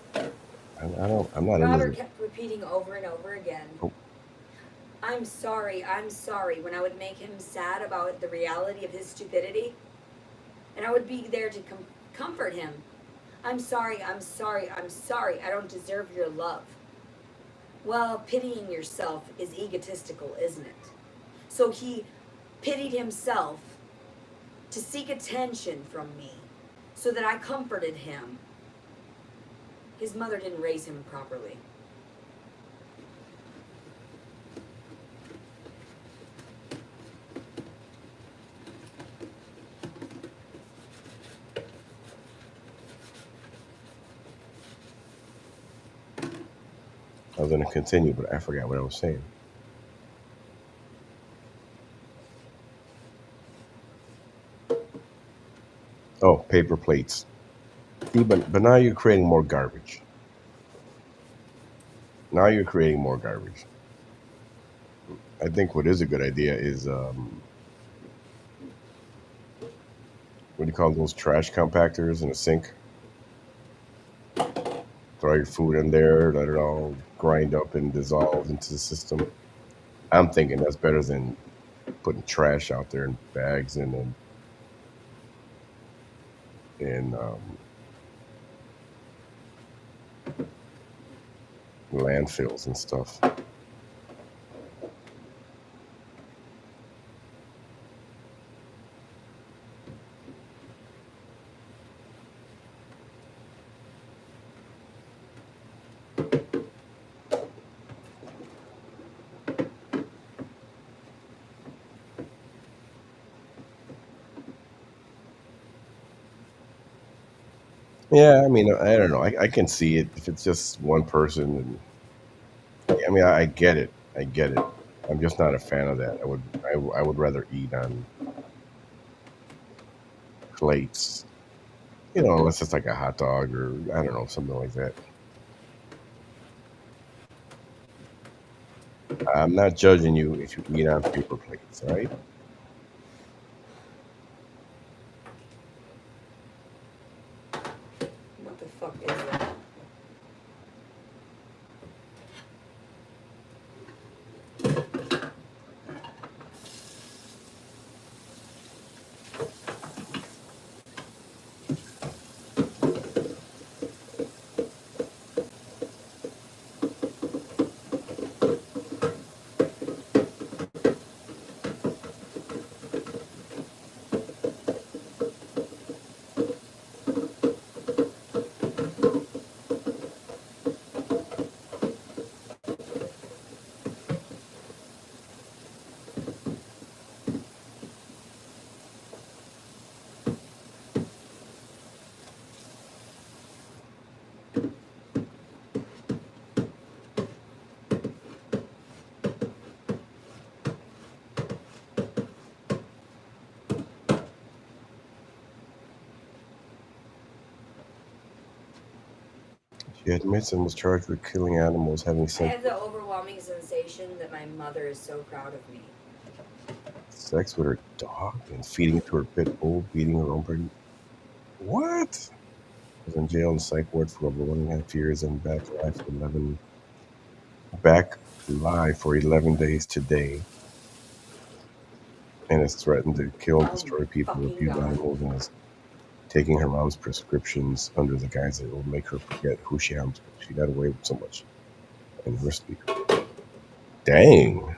Speaker 2: I don't. I'm not into
Speaker 1: Robert
Speaker 2: it.
Speaker 1: kept repeating over and over again,
Speaker 2: Oh,
Speaker 1: I'm sorry, I'm sorry, when I would make him sad about the reality of his stupidity. And I would be there to comfort him. I'm sorry, I'm sorry, I'm sorry, I don't deserve your love. Well, pitying yourself is egotistical, isn't it? So he pitied himself to seek attention from me so that I comforted him. His mother didn't raise him properly.
Speaker 2: I was going to continue, but I forgot what I was saying. Oh, paper plates. See, but now you're creating more garbage. Now you're creating more garbage. I think what is a good idea is what do you call those trash compactors in a sink? Throw your food in there, let it all grind up and dissolve into the system. I'm thinking that's better than putting trash out there in bags and in landfills and stuff. Yeah, I mean, I don't know. I can see it if it's just one person. And I mean, I get it. I get it. I'm just not a fan of that. I would rather eat on plates, unless it's like a hot dog or I don't know, something like that. I'm not judging you if you eat on paper plates, all right?
Speaker 1: What the fuck is that?
Speaker 2: She admits and was charged with killing animals, having
Speaker 1: I
Speaker 2: sex
Speaker 1: have the overwhelming sensation that my mother is so proud of me.
Speaker 2: sex with her dog and feeding it to her pit bull, beating her own pregnant. What? Was in jail and psych ward for over 1.5 years and back live for 11 days today, and is threatened to kill and
Speaker 1: Oh my
Speaker 2: destroy people,
Speaker 1: fucking
Speaker 2: abuse
Speaker 1: god.
Speaker 2: animals, and is taking her mom's prescriptions under the guise that it will make her forget who she is. She got away with so much and risk it. Dang.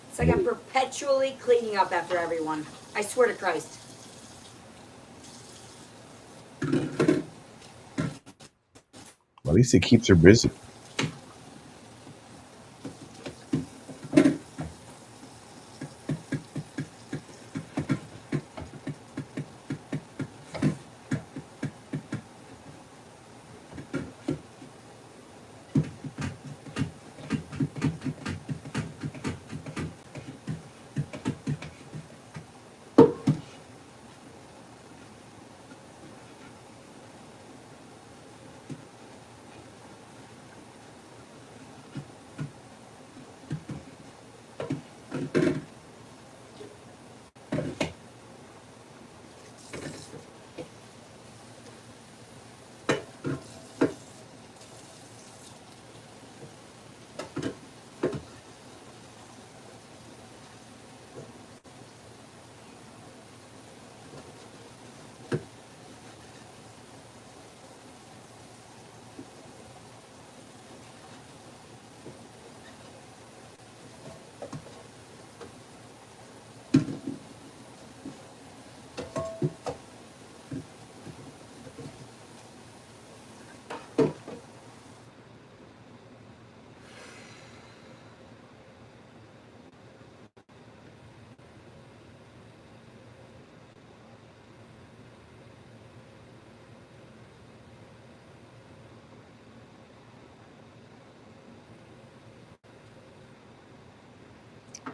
Speaker 1: It's like I'm perpetually cleaning up after everyone. I swear to Christ.
Speaker 2: At least it keeps her busy.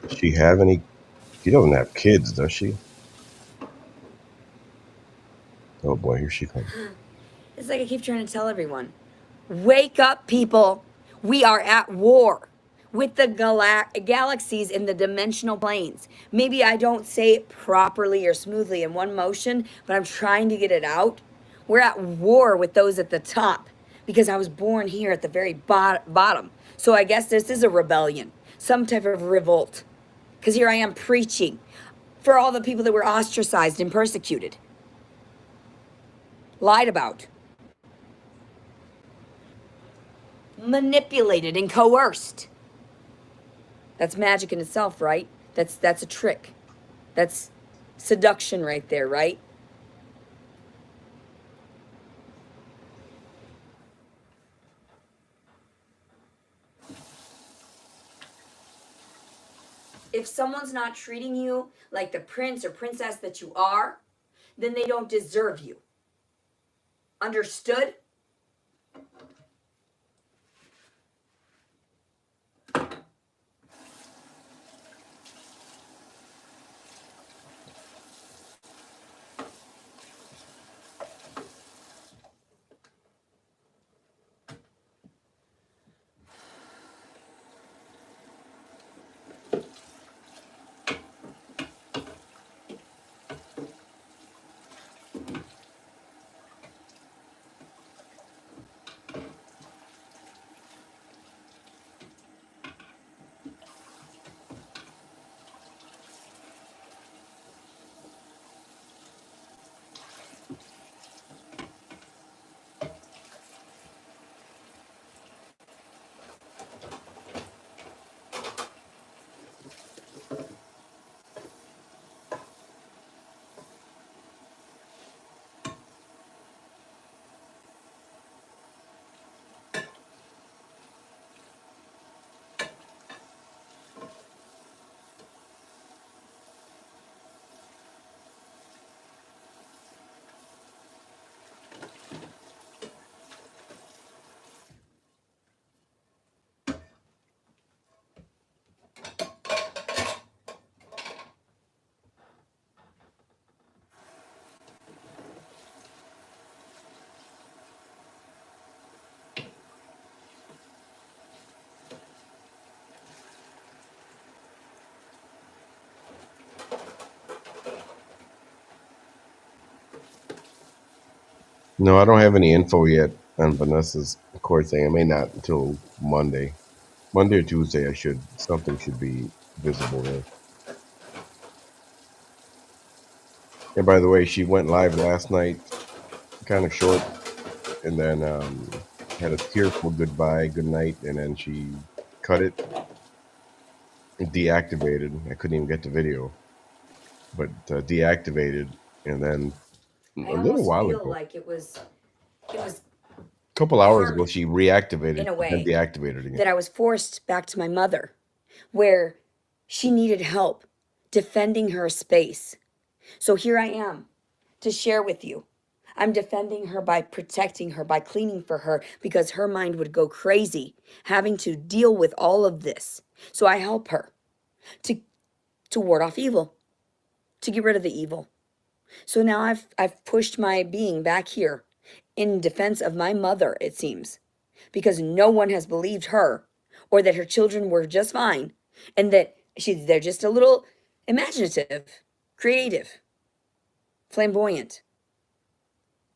Speaker 2: Does she have any? She doesn't have kids, does she? Oh boy, here she comes.
Speaker 1: It's like I keep trying to tell everyone. Wake up, people. We are at war with the galaxies in the dimensional planes. Maybe I don't say it properly or smoothly in one motion, but I'm trying to get it out. We're at war with those at the top because I was born here at the very bottom. So I guess this is a rebellion, some type of revolt. Because here I am preaching for all the people that were ostracized and persecuted, lied about, manipulated, and coerced. That's magic in itself, right? That's a trick. That's seduction right there, right? If someone's not treating you like the prince or princess that you are, then they don't deserve you. Understood?
Speaker 2: No, I don't have any info yet on Vanessa's court thing. I may not until Monday. Monday or Tuesday, something should be visible there. And by the way, she went live last night, kind of short, and then had a tearful goodbye, good night, and then she cut it, deactivated. I couldn't even get the video, but deactivated, and then
Speaker 1: I
Speaker 2: a little
Speaker 1: almost
Speaker 2: while
Speaker 1: feel
Speaker 2: ago,
Speaker 1: like it was
Speaker 2: a couple hours ago,
Speaker 1: karmic
Speaker 2: she reactivated,
Speaker 1: in a
Speaker 2: then
Speaker 1: way
Speaker 2: deactivated again.
Speaker 1: that I was forced back to my mother, where she needed help defending her space. So here I am to share with you. I'm defending her by protecting her, by cleaning for her, because her mind would go crazy having to deal with all of this. So I help her to ward off evil, to get rid of the evil. So now I've pushed my being back here in defense of my mother, it seems, because no one has believed her or that her children were just fine and that they're just a little imaginative, creative, flamboyant,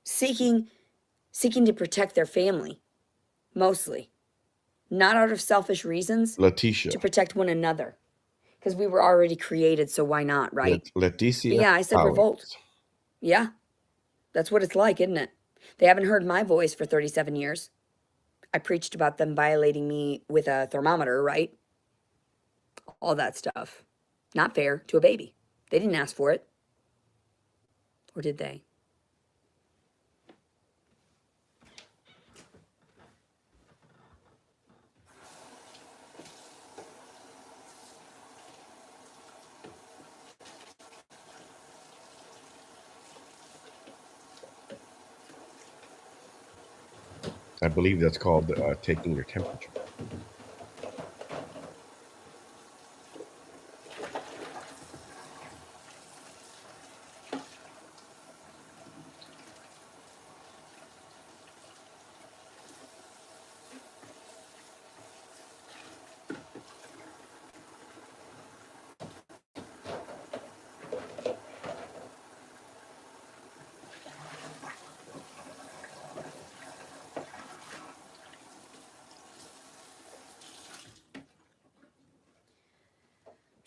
Speaker 1: seeking to protect their family, mostly, not out of selfish reasons,
Speaker 2: Letitia.
Speaker 1: to protect one another, because we were already created, so why not, right? But
Speaker 2: Leticia
Speaker 1: yeah, I said revolt.
Speaker 2: Collins.
Speaker 1: Yeah, that's what it's like, isn't it? They haven't heard my voice for 37 years. I preached about them violating me with a thermometer, right? All that stuff. Not fair to a baby. They didn't ask for it. Or did they?
Speaker 2: I believe that's called taking your temperature.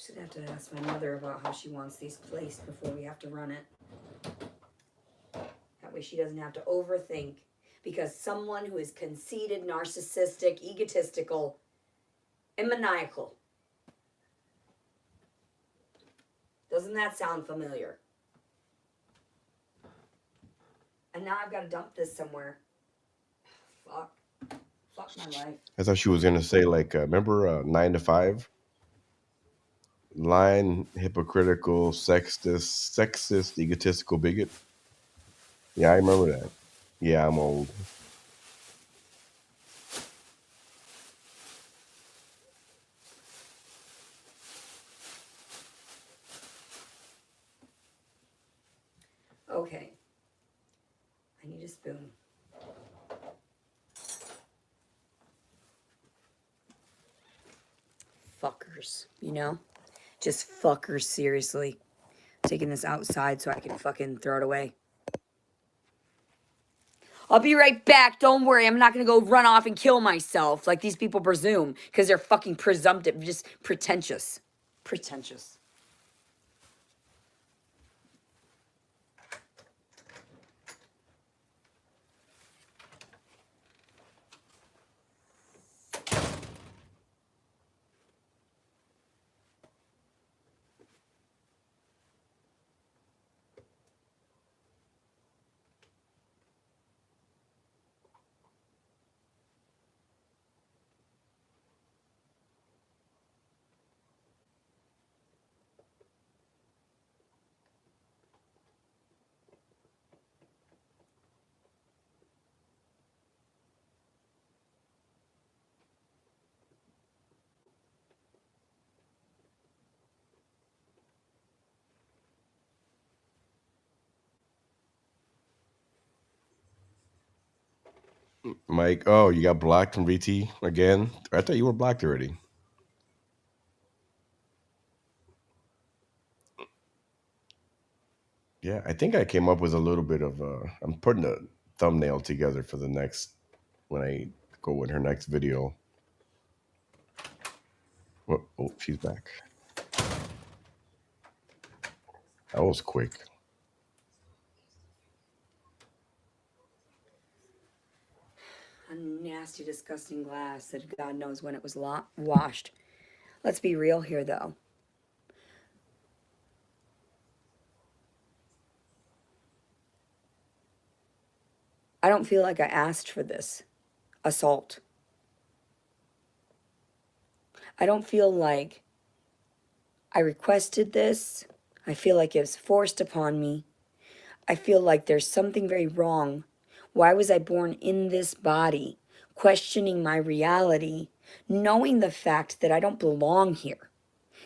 Speaker 1: Should have to ask my mother about how she wants these placed before we have to run it. That way she doesn't have to overthink. Because someone who is conceited, narcissistic, egotistical, and maniacal. Doesn't that sound familiar? And now I've got to dump this somewhere. Fuck. Fuck my life.
Speaker 2: I thought she was gonna say like, remember 9 to 5? Lying, hypocritical, sexist, egotistical bigot. Yeah, I remember that. Yeah, I'm old.
Speaker 1: Okay. I need a spoon. Fuckers, you know? Just fuckers, seriously. Taking this outside so I can fucking throw it away. I'll be right back. Don't worry. I'm not going to go run off and kill myself like these people presume because they're fucking presumptive, just pretentious. Pretentious.
Speaker 2: Mike, oh, you got blocked from VT again? I thought you were blocked already. Yeah, I think I came up with a little bit of I'm putting a thumbnail together for the next, when I go with her next video. Oh, she's back. That was quick.
Speaker 1: A nasty, disgusting glass that God knows when it was washed. Let's be real here, though. I don't feel like I asked for this assault. I don't feel like I requested this. I feel like it was forced upon me. I feel like there's something very wrong. Why was I born in this body? Questioning my reality, knowing the fact that I don't belong here.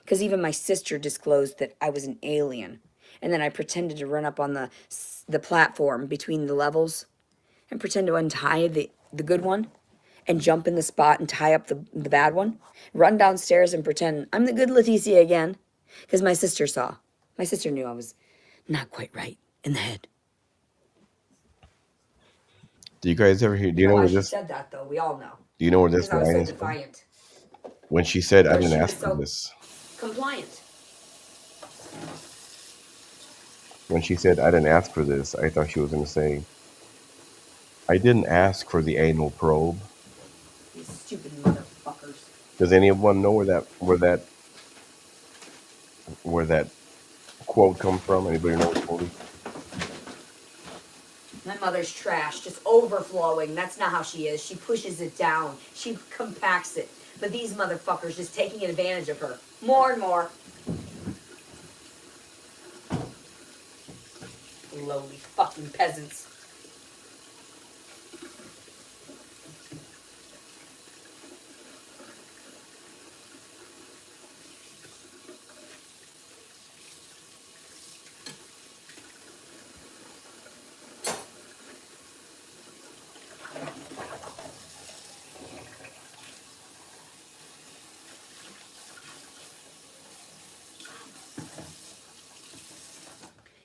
Speaker 1: Because even my sister disclosed that I was an alien. And then I pretended to run up on the platform between the levels and pretend to untie the good one and jump in the spot and tie up the bad one. Run downstairs and pretend I'm the good Leticia again. Because my sister saw. My sister knew I was not quite right in the head.
Speaker 2: Do you guys ever hear? Do
Speaker 1: You
Speaker 2: you
Speaker 1: know
Speaker 2: know
Speaker 1: why
Speaker 2: where
Speaker 1: she
Speaker 2: this?
Speaker 1: said that, though? We all know.
Speaker 2: Do you know where this
Speaker 1: Because I was
Speaker 2: line
Speaker 1: so
Speaker 2: is from?
Speaker 1: defiant.
Speaker 2: When she said, "I
Speaker 1: Because
Speaker 2: didn't
Speaker 1: she was
Speaker 2: ask for
Speaker 1: so
Speaker 2: this."
Speaker 1: compliant.
Speaker 2: When she said, "I didn't ask for this," I thought she was going to say, "I didn't ask for the anal probe."
Speaker 1: These stupid motherfuckers.
Speaker 2: Does anyone know where that quote comes from? Anybody know what quote?
Speaker 1: My mother's trash, just overflowing. That's not how she is. She pushes it down. She compacts it. But these motherfuckers just taking advantage of her. More and more. Lowly fucking peasants.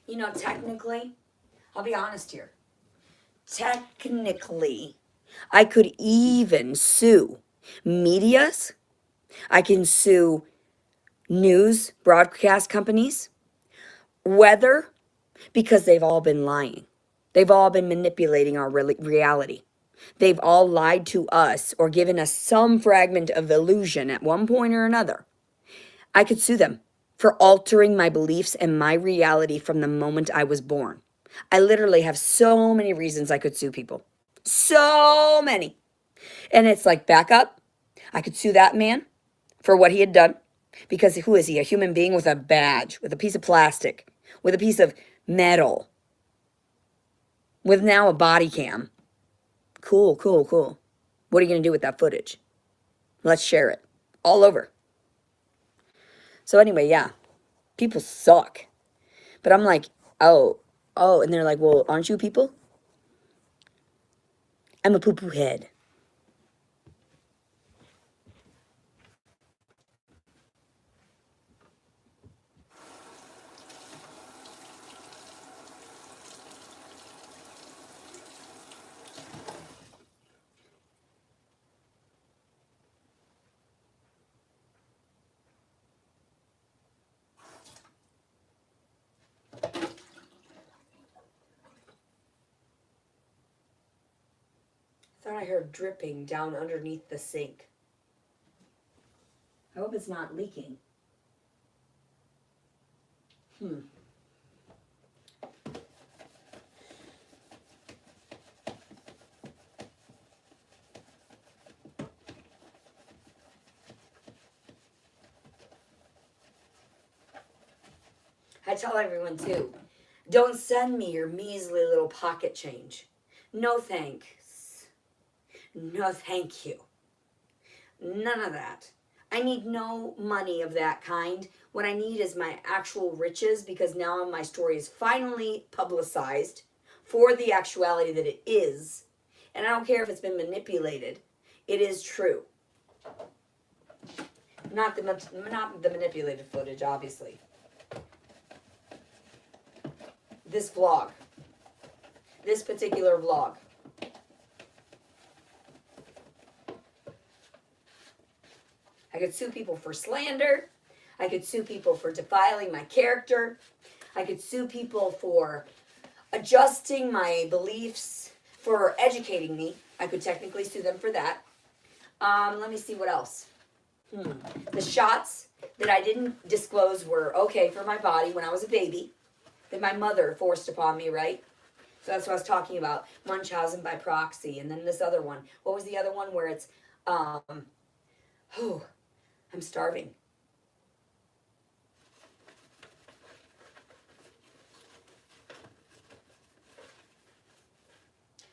Speaker 1: You know, technically, I'll be honest here. Technically, I could even sue medias. I can sue news broadcast companies, weather, because they've all been lying. They've all been manipulating our reality. They've all lied to us or given us some fragment of illusion at one point or another. I could sue them for altering my beliefs and my reality from the moment I was born. I literally have so many reasons I could sue people. So many. And it's like, back up. I could sue that man for what he had done. Because who is he? A human being with a badge, with a piece of plastic, with a piece of metal, with now a body cam. Cool, cool, cool. What are you going to do with that footage? Let's share it all over. So, anyway, yeah, people suck. But I'm like, oh, and they're like, well, aren't you people? I'm a poo-poo head. I thought I heard dripping down underneath the sink. I hope it's not leaking. I tell everyone too, don't send me your measly little pocket change. No thanks. No thank you. None of that. I need no money of that kind. What I need is my actual riches, because now my story is finally publicized for the actuality that it is. And I don't care if it's been manipulated. It is true. Not the manipulated footage, obviously. This vlog. This particular vlog. I could sue people for slander. I could sue people for defiling my character. I could sue people for adjusting my beliefs, for educating me. I could technically sue them for that. Let me see what else. The shots that I didn't disclose were okay for my body when I was a baby, that my mother forced upon me, right? So that's what I was talking about. Munchausen by proxy. And then this other one. What was the other one where it's, I'm starving.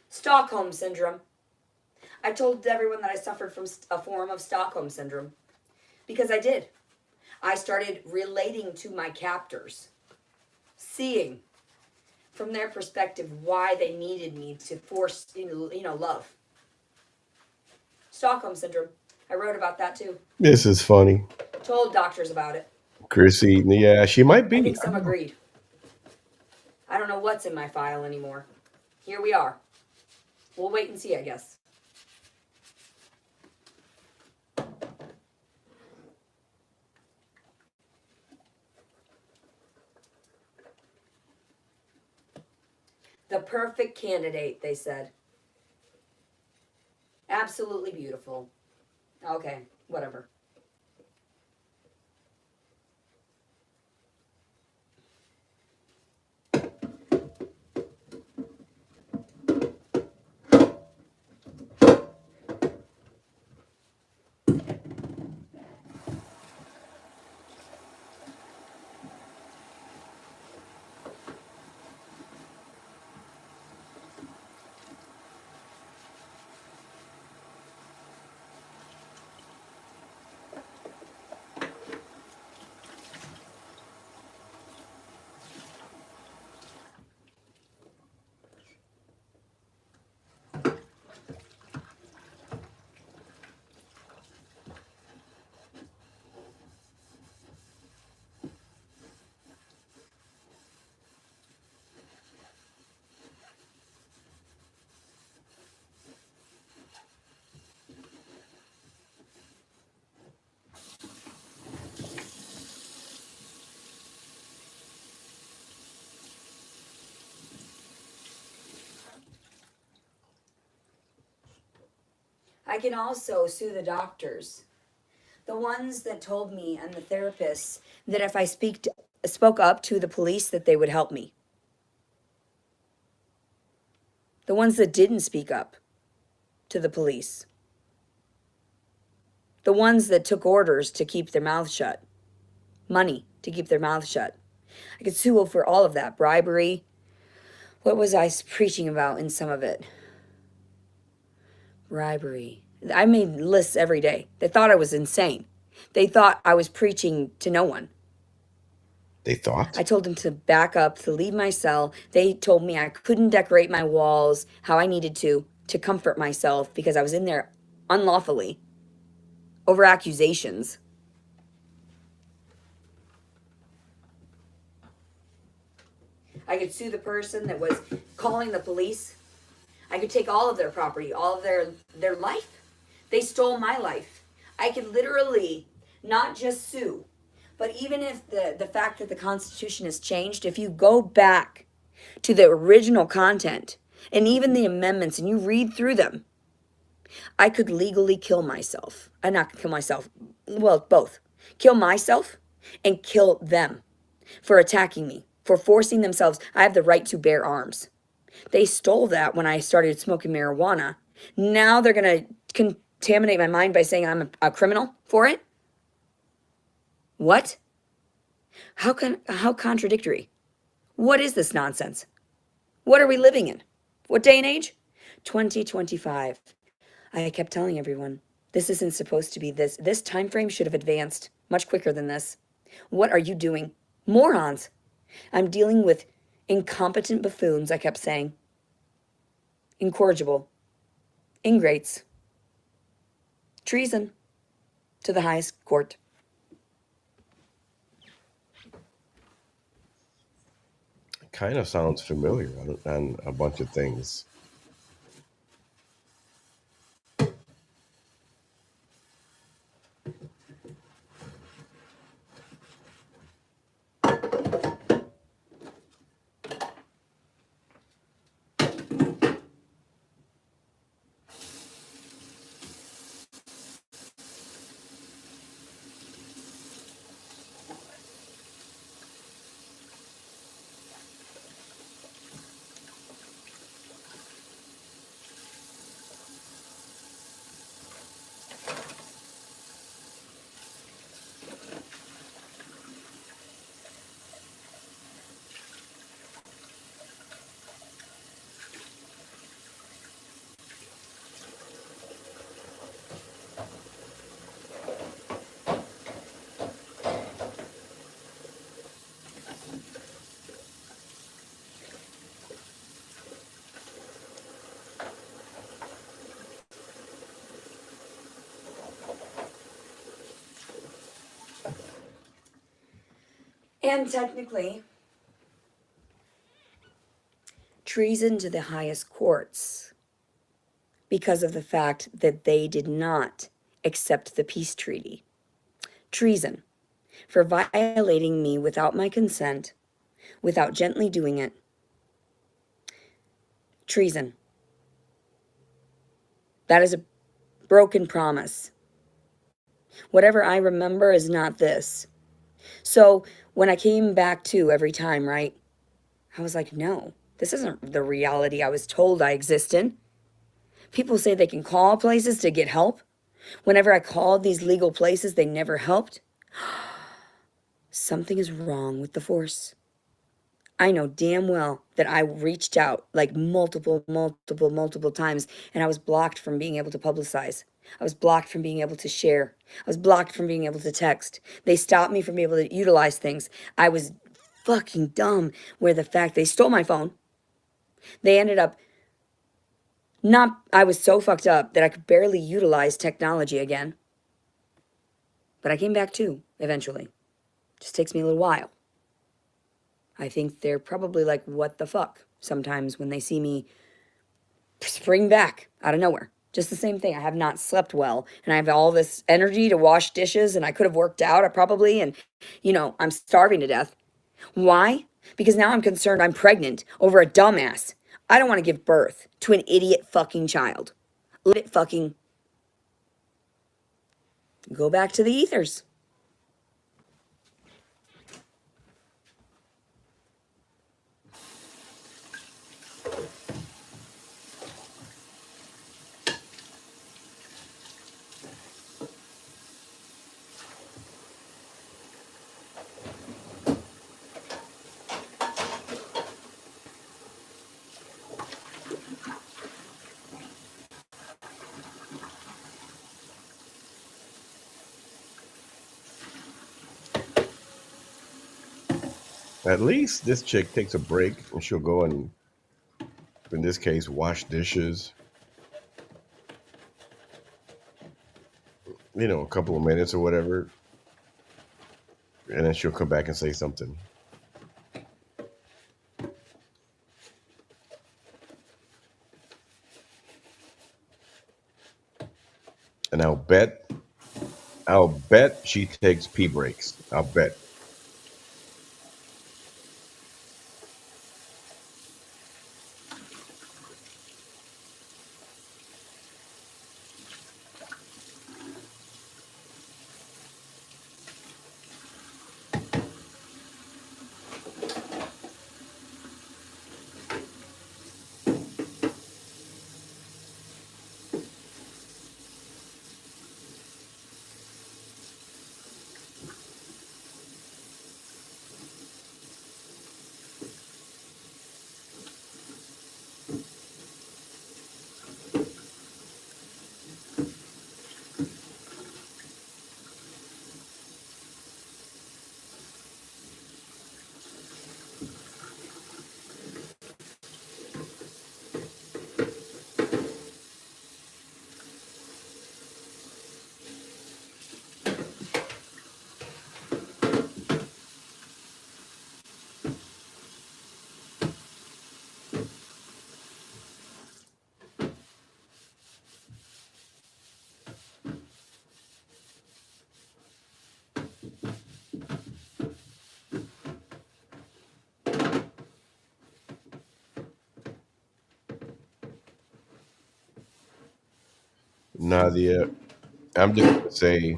Speaker 1: Stockholm Syndrome. I told everyone that I suffered from a form of Stockholm Syndrome. Because I did. I started relating to my captors. Seeing from their perspective why they needed me to force, love. Stockholm Syndrome. I wrote about that too.
Speaker 2: This is funny.
Speaker 1: Told doctors about it.
Speaker 2: Chrissy, yeah, she might
Speaker 1: I
Speaker 2: be.
Speaker 1: think some agreed. I don't know what's in my file anymore. Here we are. We'll wait and see, I guess. The perfect candidate, they said. Absolutely beautiful. Okay, whatever. I can also sue the doctors. The ones that told me and the therapists that if I spoke up to the police that they would help me. The ones that didn't speak up to the police. The ones that took orders to keep their mouth shut. Money to keep their mouth shut. I could sue for all of that. Bribery. What was I preaching about in some of it? Bribery. I made lists every day. They thought I was insane. They thought I was preaching to no one.
Speaker 2: They thought?
Speaker 1: I told them to back up, to leave my cell. They told me I couldn't decorate my walls how I needed to comfort myself because I was in there unlawfully over accusations. I could sue the person that was calling the police. I could take all of their property, all of their life. They stole my life. I could literally not just sue, but even if the fact that the Constitution has changed, if you go back to the original content and even the amendments and you read through them, I could legally kill myself. Not kill myself, well, both. Kill myself and kill them for attacking me, for forcing themselves. I have the right to bear arms. They stole that when I started smoking marijuana. Now they're going to contaminate my mind by saying I'm a criminal for it? What? How contradictory? What is this nonsense? What are we living in? What day and age? 2025. I kept telling everyone, this isn't supposed to be this. This time frame should have advanced much quicker than this. What are you doing? Morons. I'm dealing with incompetent buffoons, I kept saying. Incorrigible. Ingrates. Treason to the highest court.
Speaker 2: Kind of sounds familiar on a bunch of things.
Speaker 1: And technically, treason to the highest courts because of the fact that they did not accept the peace treaty. Treason for violating me without my consent, without gently doing it. Treason. That is a broken promise. Whatever I remember is not this. So when I came back to every time, right, I was like, no, this isn't the reality I was told I exist in. People say they can call places to get help. Whenever I called these legal places, they never helped. Something is wrong with the force. I know damn well that I reached out like multiple times and I was blocked from being able to publicize. I was blocked from being able to share. I was blocked from being able to text. They stopped me from being able to utilize things. I was fucking dumb where the fact they stole my phone. They ended up I was so fucked up that I could barely utilize technology again. But I came back too, eventually. Just takes me a little while. I think they're probably like, what the fuck? Sometimes when they see me spring back out of nowhere. Just the same thing. I have not slept well and I have all this energy to wash dishes and I could have worked out probably and, I'm starving to death. Why? Because now I'm concerned I'm pregnant over a dumbass. I don't want to give birth to an idiot fucking child. Let it fucking Go back to the ethers.
Speaker 2: At least this chick takes a break and she'll go and, in this case, wash dishes. A couple of minutes or whatever, and then she'll come back and say something. And I'll bet she takes pee breaks. I'll bet. Nadia, I'm just gonna say,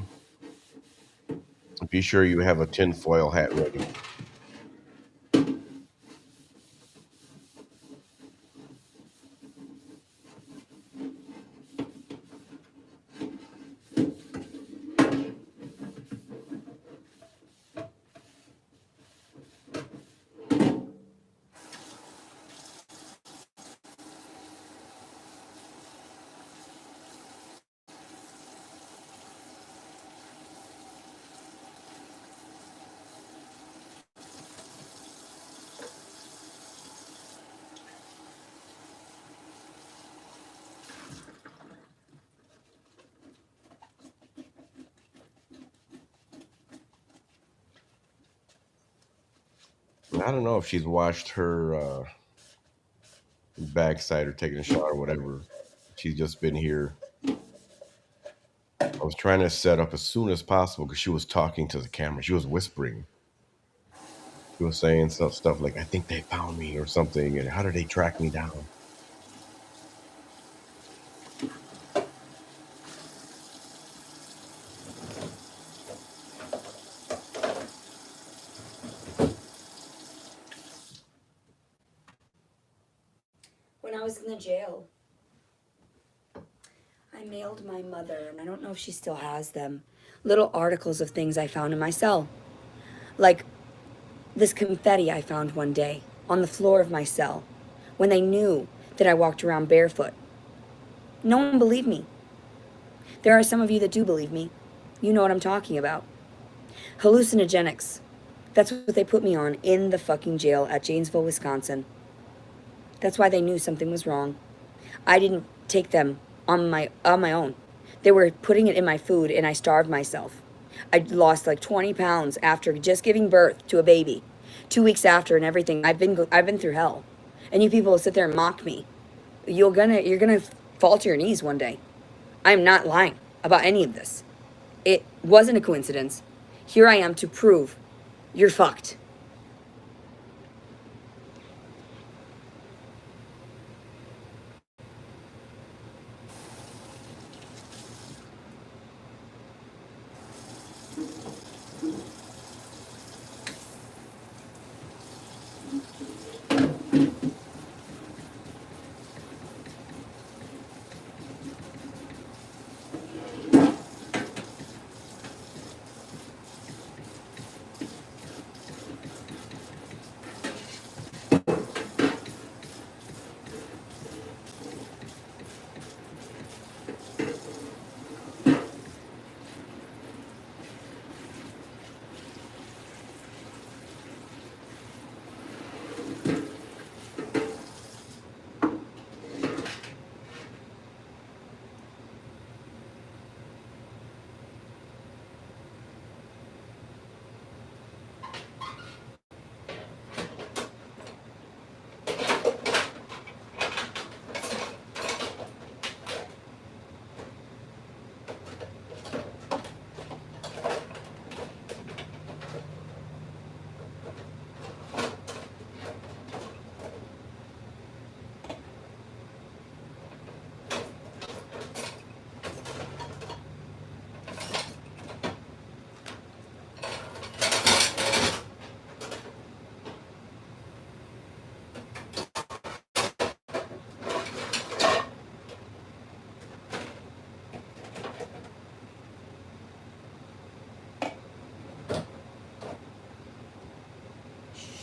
Speaker 2: be sure you have a tinfoil hat ready. I don't know if she's washed her backside or taken a shower or whatever. She's just been here. I was trying to set up as soon as possible because she was talking to the camera. She was whispering. She was saying stuff like, "I think they found me" or something, and how did they track me down?
Speaker 1: When I was in the jail, I mailed my mother, and I don't know if she still has them, little articles of things I found in my cell. Like this confetti I found one day on the floor of my cell when they knew that I walked around barefoot. No one believed me. There are some of you that do believe me. You know what I'm talking about. Hallucinogenics. That's what they put me on in the fucking jail at Janesville, Wisconsin. That's why they knew something was wrong. I didn't take them on my own. They were putting it in my food and I starved myself. I lost like 20 pounds after just giving birth to a baby. 2 weeks after and everything. I've been through hell. And you people sit there and mock me. You're gonna fall to your knees one day. I'm not lying about any of this. It wasn't a coincidence. Here I am to prove you're fucked.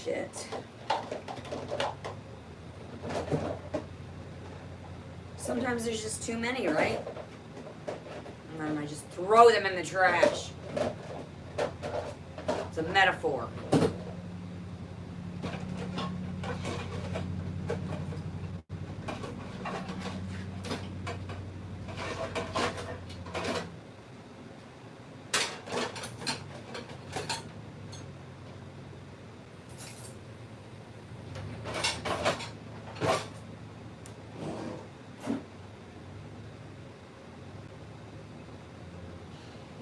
Speaker 1: shit. Sometimes there's just too many, right? And then I just throw them in the trash. It's a metaphor.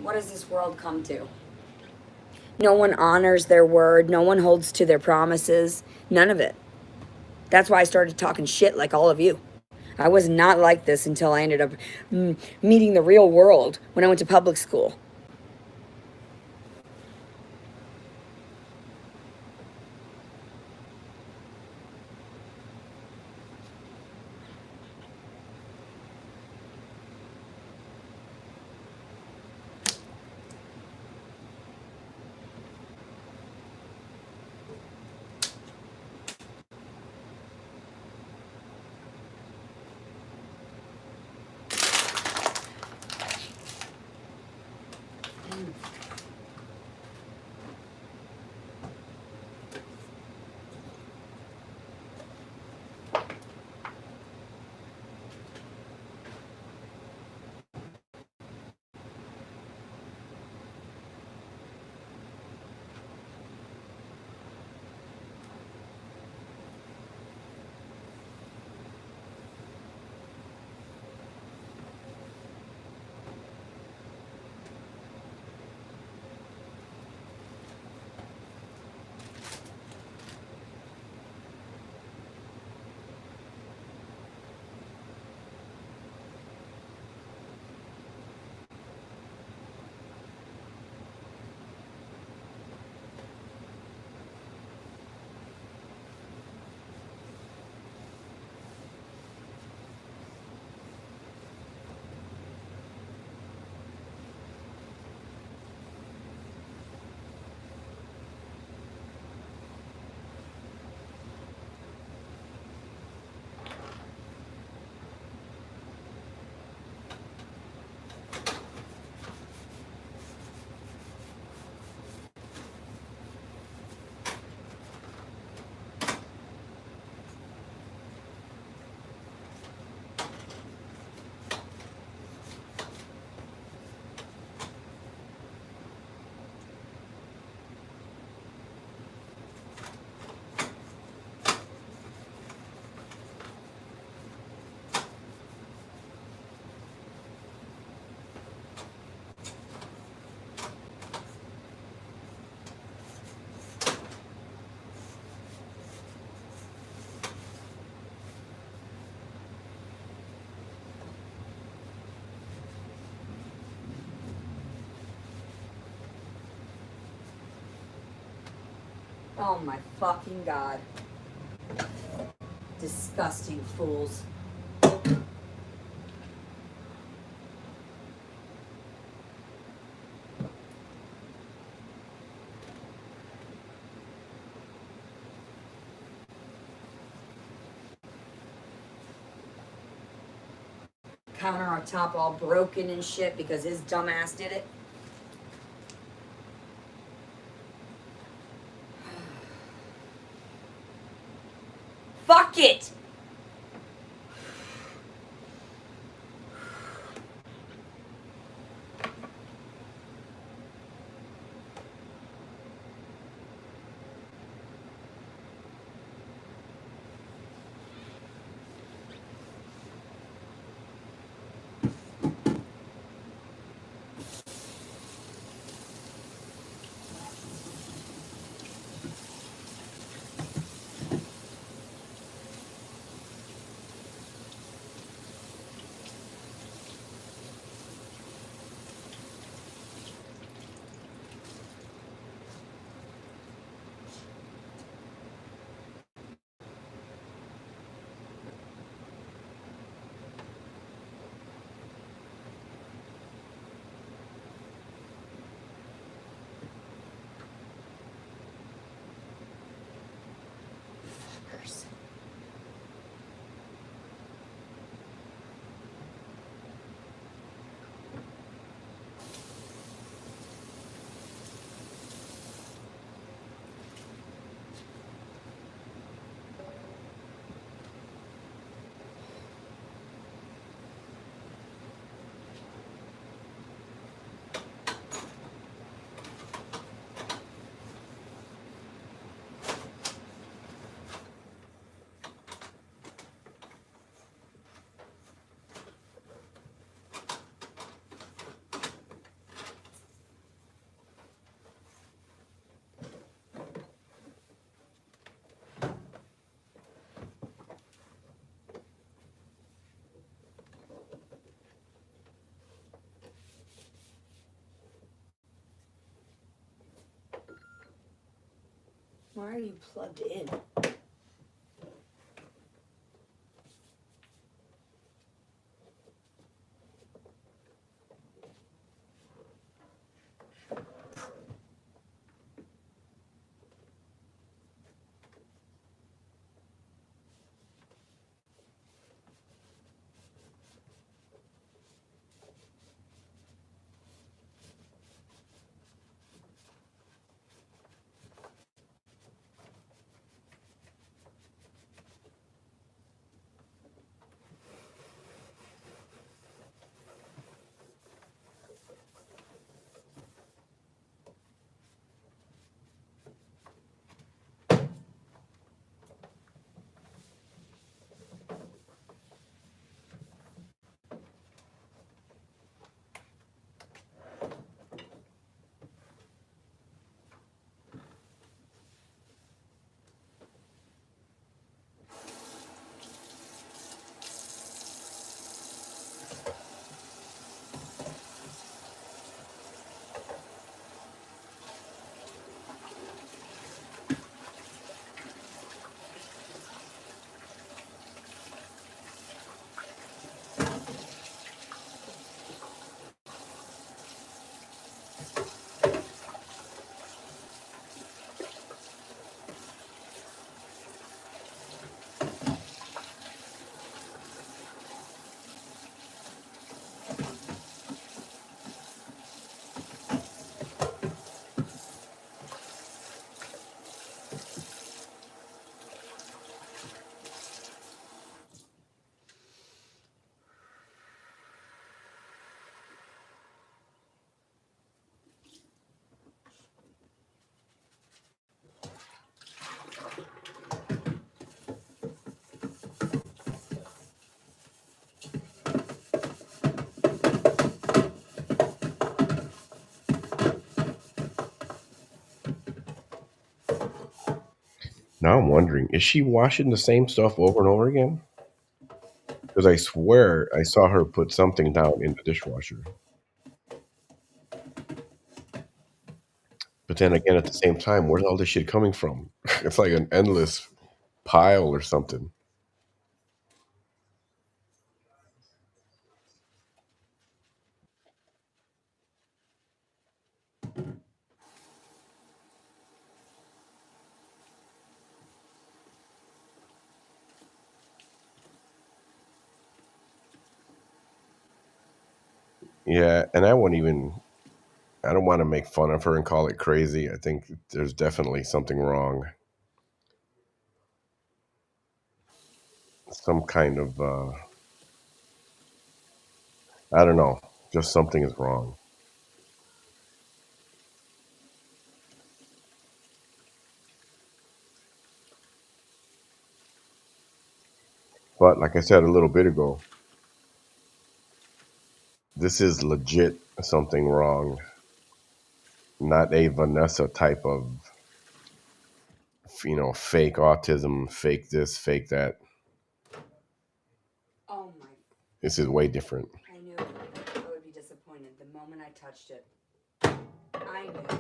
Speaker 1: What does this world come to? No one honors their word. No one holds to their promises. None of it. That's why I started talking shit like all of you. I was not like this until I ended up meeting the real world when I went to public school. Oh my fucking God. Disgusting fools. Counter on top all broken and shit because his dumbass did it. Fuck it! Why are you plugged in?
Speaker 2: Now I'm wondering, is she washing the same stuff over and over again? Because I swear I saw her put something down in the dishwasher. But then again, at the same time, where's all this shit coming from? It's like an endless pile or something. Yeah, and I won't even. I don't want to make fun of her and call it crazy. I think there's definitely something wrong. Some kind of. I don't know. Just something is wrong. But like I said a little bit ago, this is legit something wrong. Not a Vanessa type of, fake autism, fake this, fake that.
Speaker 1: Oh my.
Speaker 2: This is way different.
Speaker 1: I knew I would be disappointed the moment I touched it. I knew.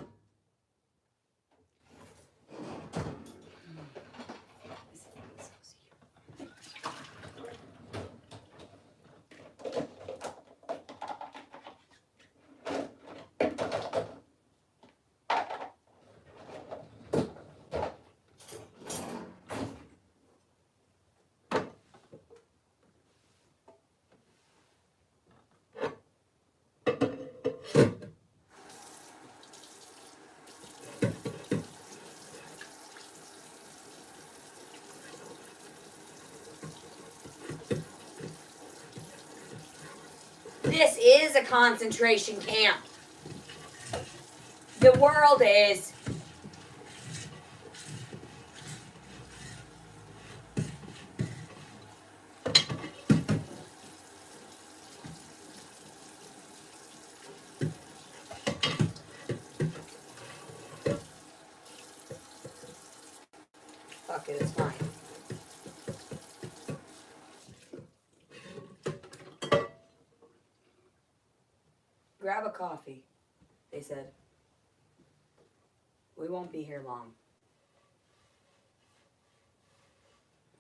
Speaker 1: This is a concentration camp. The world is. Fuck it, it's fine. Grab a coffee, they said. We won't be here long.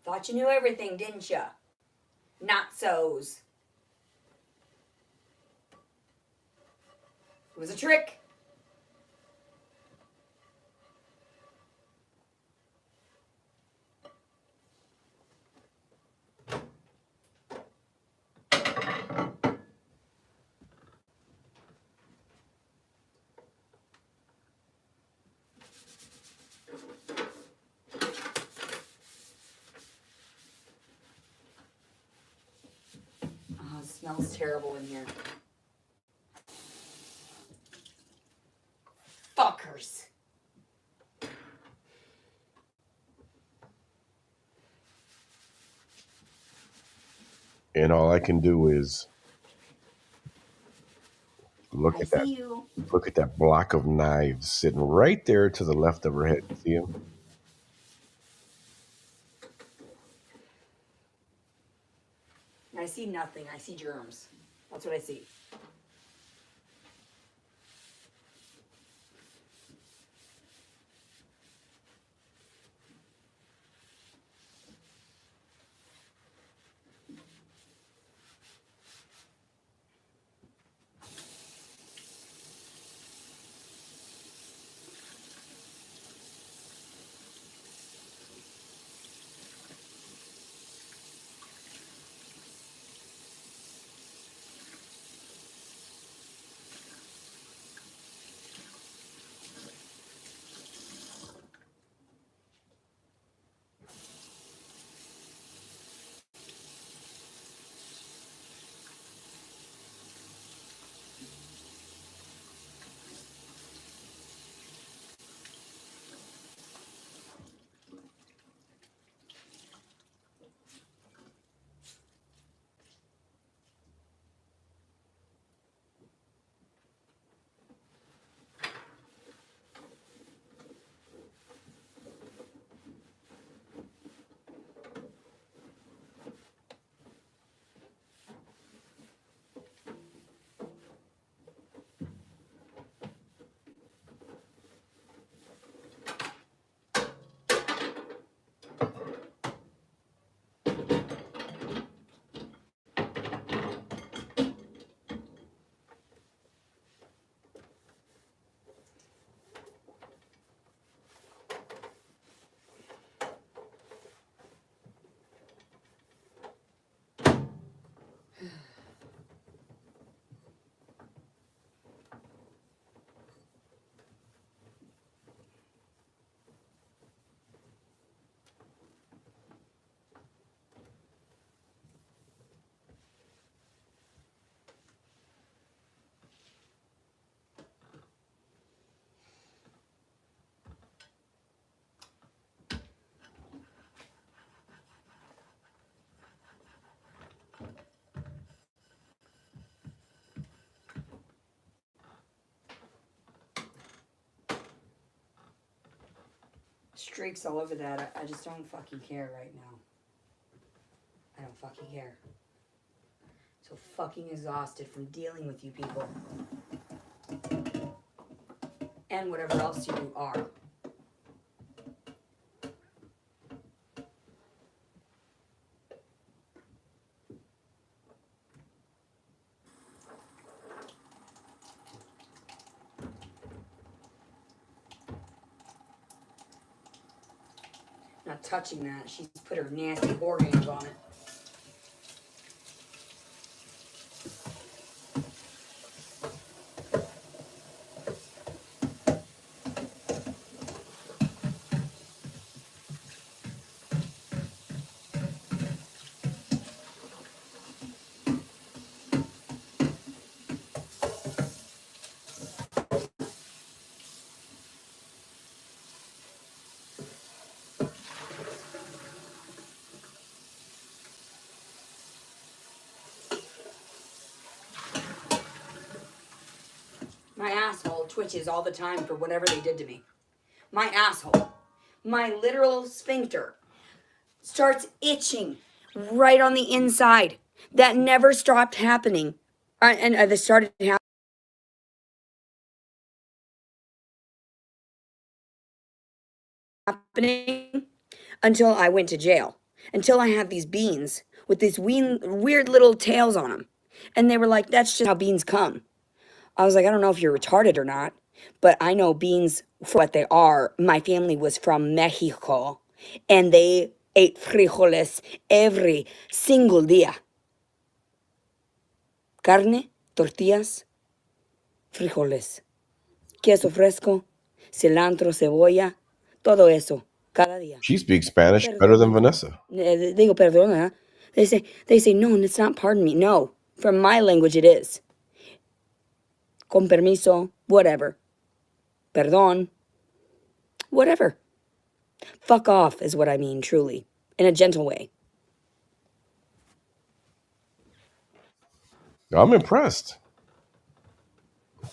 Speaker 1: Thought you knew everything, didn't you? Not so's. It was a trick. Oh, it smells terrible in here. Fuckers.
Speaker 2: And all I can do is look
Speaker 1: I
Speaker 2: at that.
Speaker 1: see you.
Speaker 2: Look at that block of knives sitting right there to the left of her head. You see him?
Speaker 1: I see nothing. I see germs. That's what I see. Streaks all over that. I just don't fucking care right now. I don't fucking care. So fucking exhausted from dealing with you people. And whatever else you are. Not touching that. She's put her nasty whore hands on it. My asshole twitches all the time for whatever they did to me. My asshole, my literal sphincter, starts itching right on the inside. That never stopped happening. And this started happening until I went to jail. until I had these beans with these weird little tails on them. And they were like, that's just how beans come. I was like, I don't know if you're retarded or not, but I know beans for what they are. My family was from Mexico, and they ate frijoles every single día. Carne, tortillas, frijoles, queso fresco, cilantro, cebolla, todo eso, cada día.
Speaker 2: She speaks Spanish better than
Speaker 1: Perdón.
Speaker 2: Vanessa.
Speaker 1: Digo, perdona. They say, no, it's not pardon me. No, from my language it is. Con permiso, whatever. Perdón, whatever. Fuck off is what I mean, truly, in a gentle way.
Speaker 2: I'm impressed.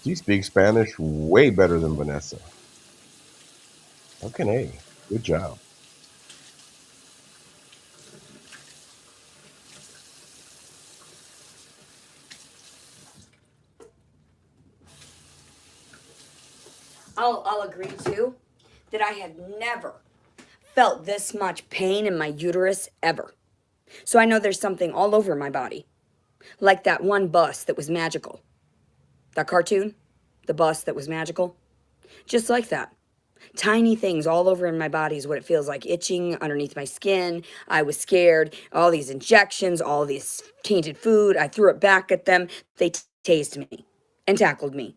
Speaker 2: She speaks Spanish way better than Vanessa. Fucking A. Good job.
Speaker 1: I'll agree too that I had never felt this much pain in my uterus ever. So I know there's something all over my body. Like that one bus that was magical. That cartoon, the bus that was magical. Just like that. Tiny things all over in my body is what it feels like. Itching underneath my skin. I was scared. All these injections, all this tainted food. I threw it back at them. They tased me and tackled me.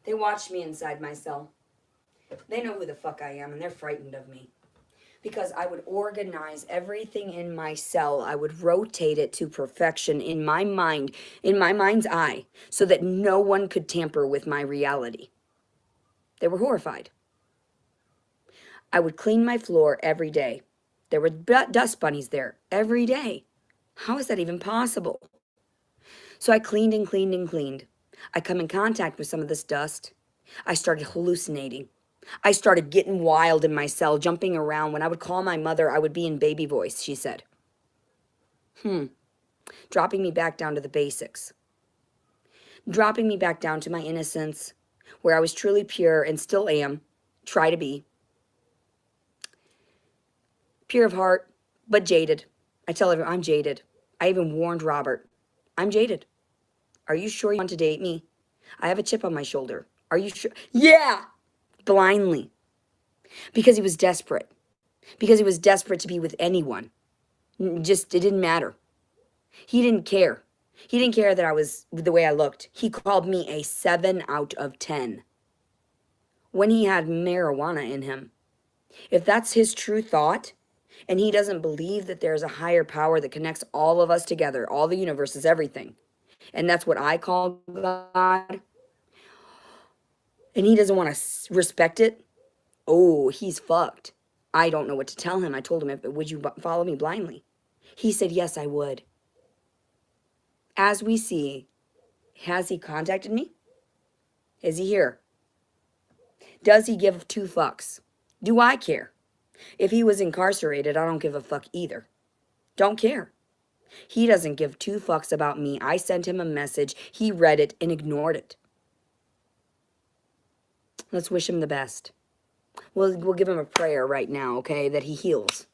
Speaker 1: They watched me inside my cell. They know who the fuck I am and they're frightened of me. Because I would organize everything in my cell. I would rotate it to perfection in my mind, in my mind's eye, so that no one could tamper with my reality. They were horrified. I would clean my floor every day. There were dust bunnies there every day. How is that even possible? So I cleaned and cleaned and cleaned. I come in contact with some of this dust. I started hallucinating. I started getting wild in my cell, jumping around. When I would call my mother, I would be in baby voice, she said. Dropping me back down to the basics. Dropping me back down to my innocence, where I was truly pure and still am, try to be. Pure of heart, but jaded. I tell everyone, I'm jaded. I even warned Robert. I'm jaded. Are you sure you want to date me? I have a chip on my shoulder. Are you sure? Yeah! Blindly. Because he was desperate. Because he was desperate to be with anyone. Just, it didn't matter. He didn't care. He didn't care that I was the way I looked. He called me a 7 out of 10. When he had marijuana in him. If that's his true thought, and he doesn't believe that there's a higher power that connects all of us together, all the universes, everything, and that's what I call God, and he doesn't want to respect it, oh, he's fucked. I don't know what to tell him. I told him, would you follow me blindly? He said, yes, I would. As we see, has he contacted me? Is he here? Does he give two fucks? Do I care? If he was incarcerated, I don't give a fuck either. Don't care. He doesn't give two fucks about me. I sent him a message. He read it and ignored it. Let's wish him the best. We'll give him a prayer right now, okay, that he heals.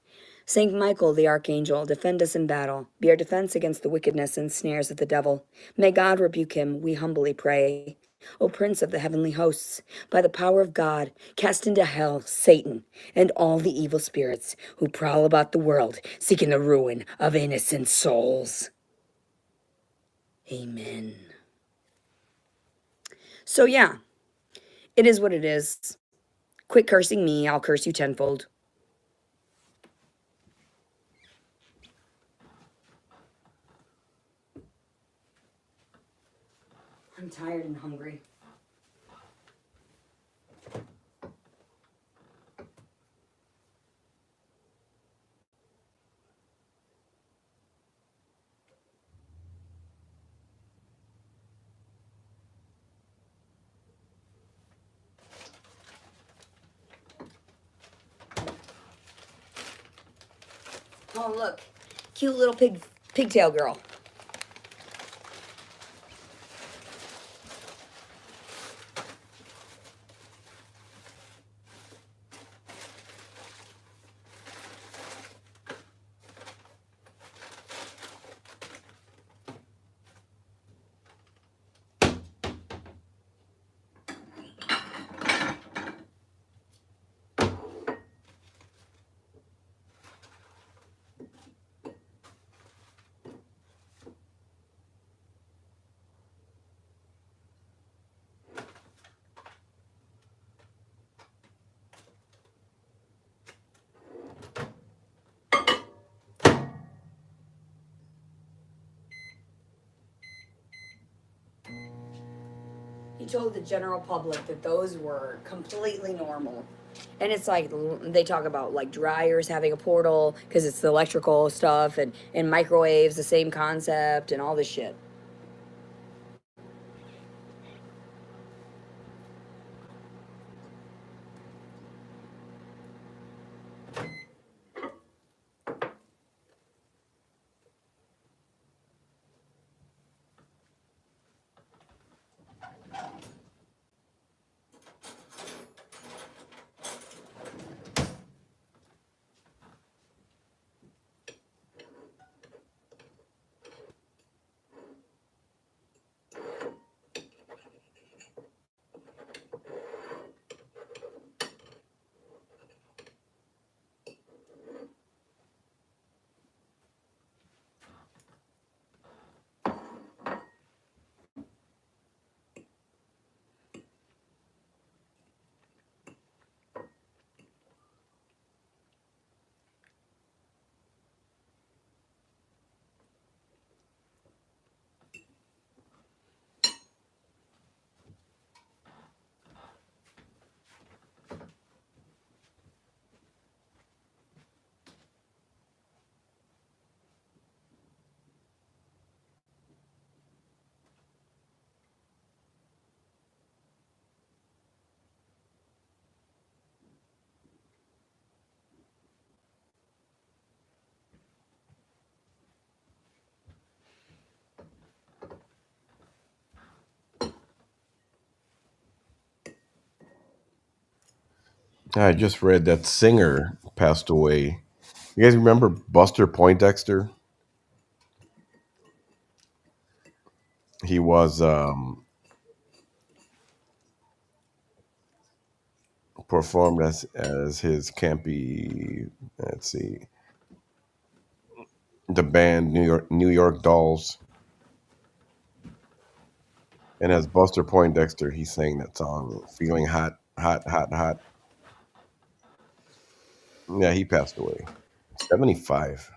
Speaker 1: Saint Michael, the Archangel, defend us in battle. Be our defense against the wickedness and snares of the devil. May God rebuke him, we humbly pray. O Prince of the heavenly hosts, by the power of God, cast into hell Satan and all the evil spirits who prowl about the world, seeking the ruin of innocent souls. Amen. So yeah, it is what it is. Quit cursing me, I'll curse you tenfold. I'm tired and hungry. Oh, look. Cute little pigtail girl. He told the general public that those were completely normal. And it's like they talk about like dryers having a portal because it's the electrical stuff, and microwaves, the same concept, and all this shit.
Speaker 2: I just read that singer passed away. You guys remember Buster Poindexter? He was performed as his campy. Let's see, the band New York Dolls, and as Buster Poindexter, he sang that song, "Feeling Hot, Hot, Hot, Hot." Yeah, he passed away, 75.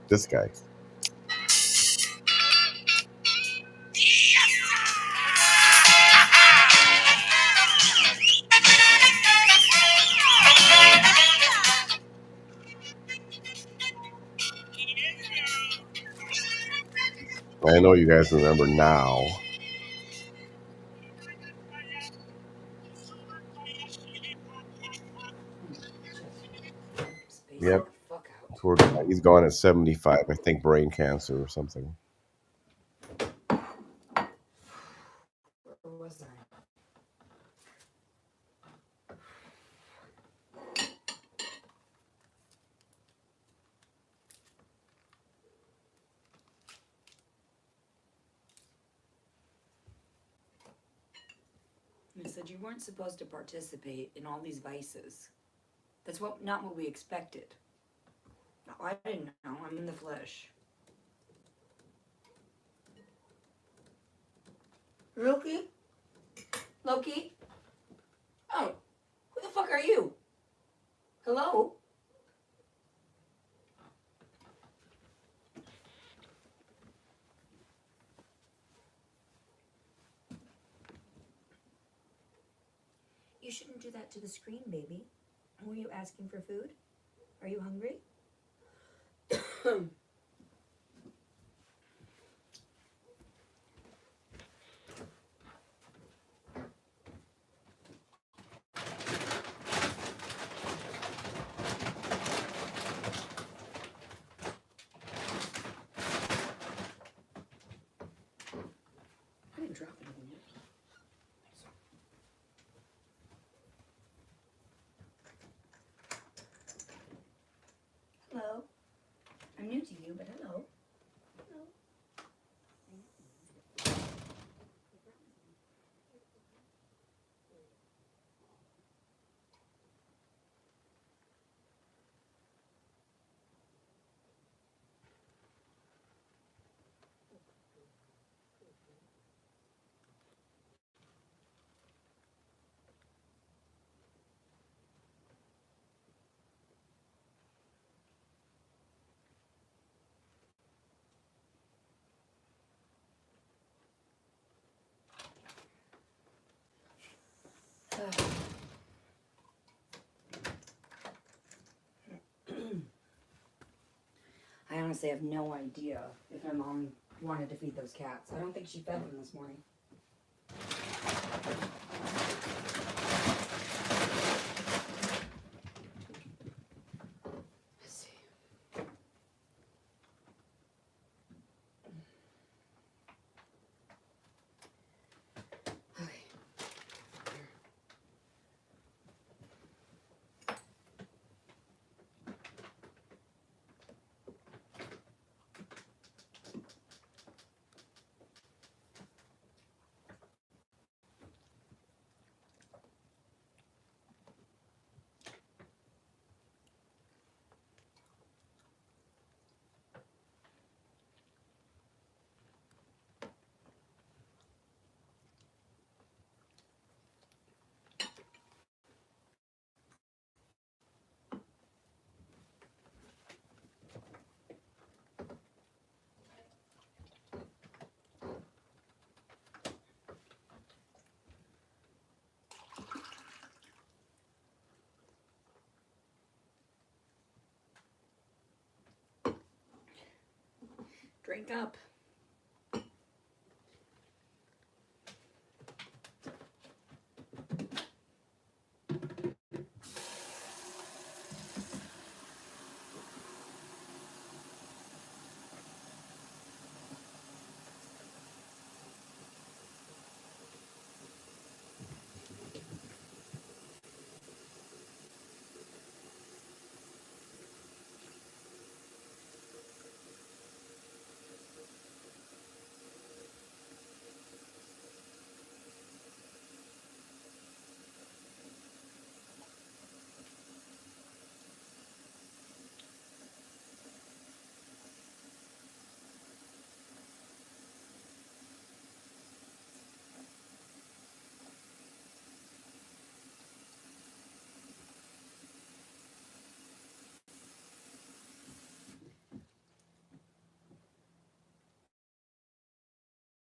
Speaker 2: This guy. I know you guys remember now.
Speaker 1: Spacing
Speaker 2: Yep,
Speaker 1: the fuck out.
Speaker 2: poor guy. He's gone at 75. I think brain cancer or something.
Speaker 1: Where was I? You said you weren't supposed to participate in all these vices. That's not what we expected. Oh, I didn't know. I'm in the flesh. Rookie? Loki? Oh, who the fuck are you? Hello? You shouldn't do that to the screen, baby. Were you asking for food? Are you hungry? I didn't drop anything yet. Hello. I'm new to you, but hello. Hello. I honestly have no idea if my mom wanted to feed those cats. I don't think she fed them this morning. Let's see. Okay. Drink up.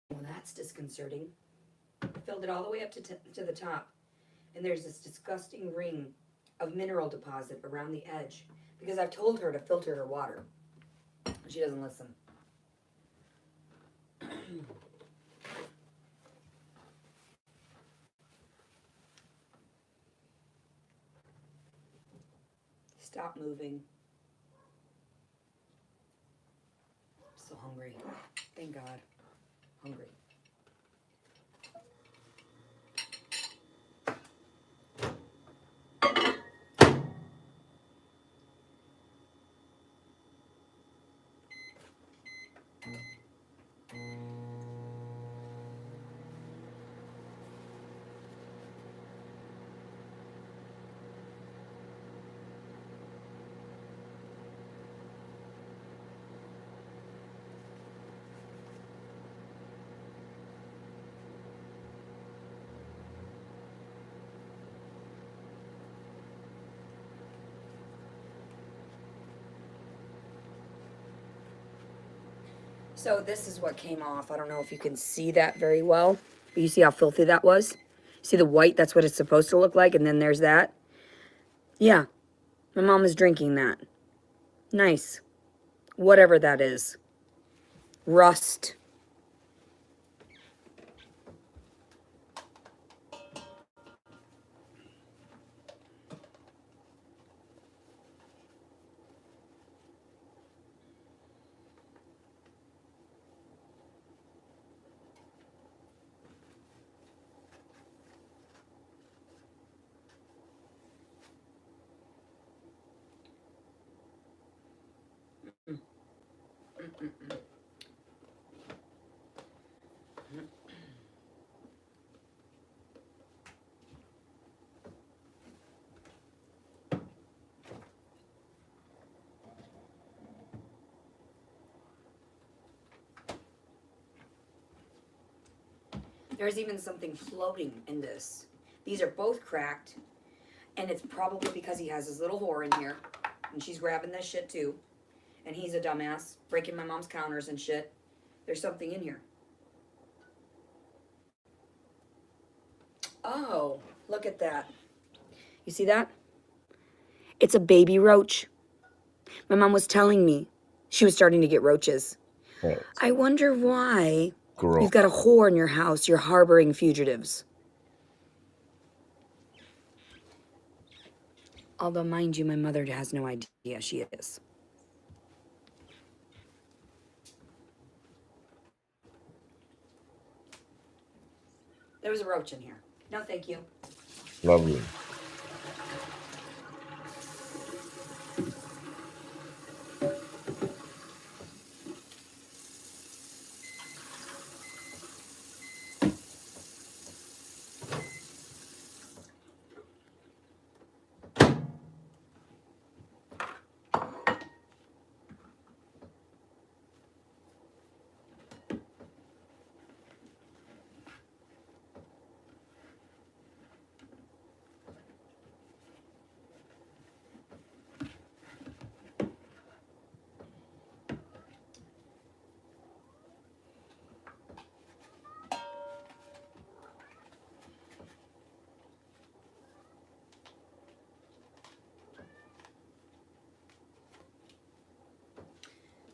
Speaker 1: Well, that's disconcerting. I filled it all the way up to the top, and there's this disgusting ring of mineral deposit around the edge because I've told her to filter her water. She doesn't listen. Stop moving. I'm so hungry. Thank God. Hungry. So this is what came off. I don't know if you can see that very well. But you see how filthy that was? See the white? That's what it's supposed to look like. And then there's that. Yeah, my mom is drinking that. Nice. Whatever that is. Rust. There's even something floating in this. These are both cracked, and it's probably because he has his little whore in here, and she's grabbing this shit too, and he's a dumbass, breaking my mom's counters and shit. There's something in here. Oh, look at that. You see that? It's a baby roach. My mom was telling me she was starting to get roaches.
Speaker 2: That's
Speaker 1: I wonder why
Speaker 2: gross.
Speaker 1: you've got a whore in your house. You're harboring fugitives. Although, mind you, my mother has no idea she is. There was a roach in here. No, thank you.
Speaker 2: Lovely.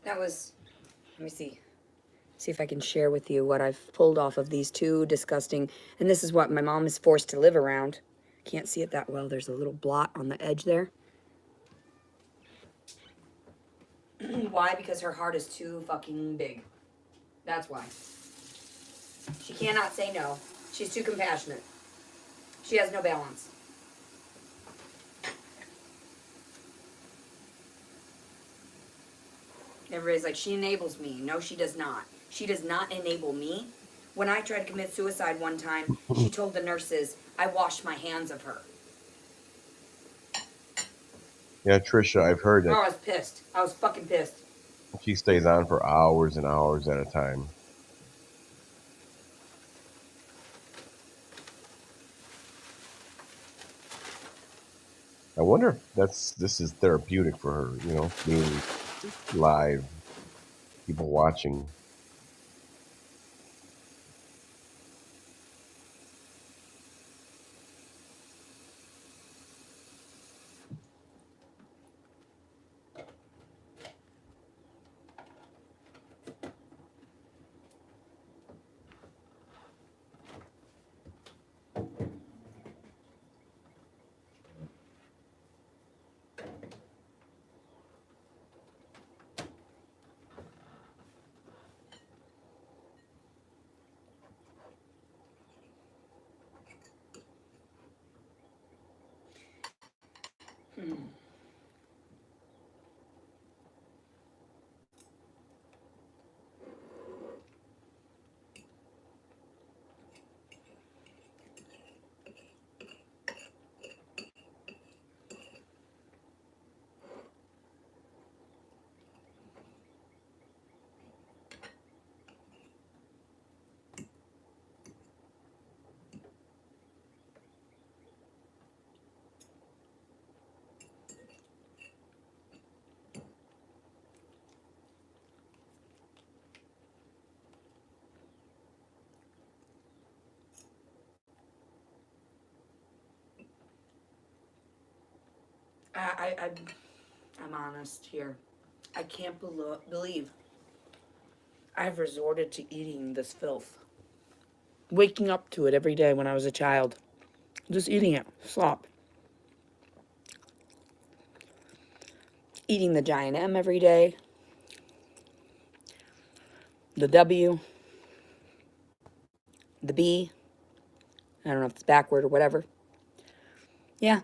Speaker 1: That was, let me see. See if I can share with you what I've pulled off of these two disgusting, and this is what my mom is forced to live around. Can't see it that well. There's a little blot on the edge there. Why? Because her heart is too fucking big. That's why. She cannot say no. She's too compassionate. She has no balance. Everybody's like, she enables me. No, she does not. She does not enable me. When I tried to commit suicide one time, she told the nurses, I washed my hands of her.
Speaker 2: Yeah, Trisha, I've heard
Speaker 1: Oh,
Speaker 2: that
Speaker 1: I was pissed. I was fucking pissed.
Speaker 2: she stays on for hours and hours at a time. I wonder if this is therapeutic for her, being live, people watching.
Speaker 1: I'm honest here. I can't believe I've resorted to eating this filth. Waking up to it every day when I was a child. Just eating it. Slop. Eating the giant M every day. The W. The B. I don't know if it's backward or whatever. Yeah.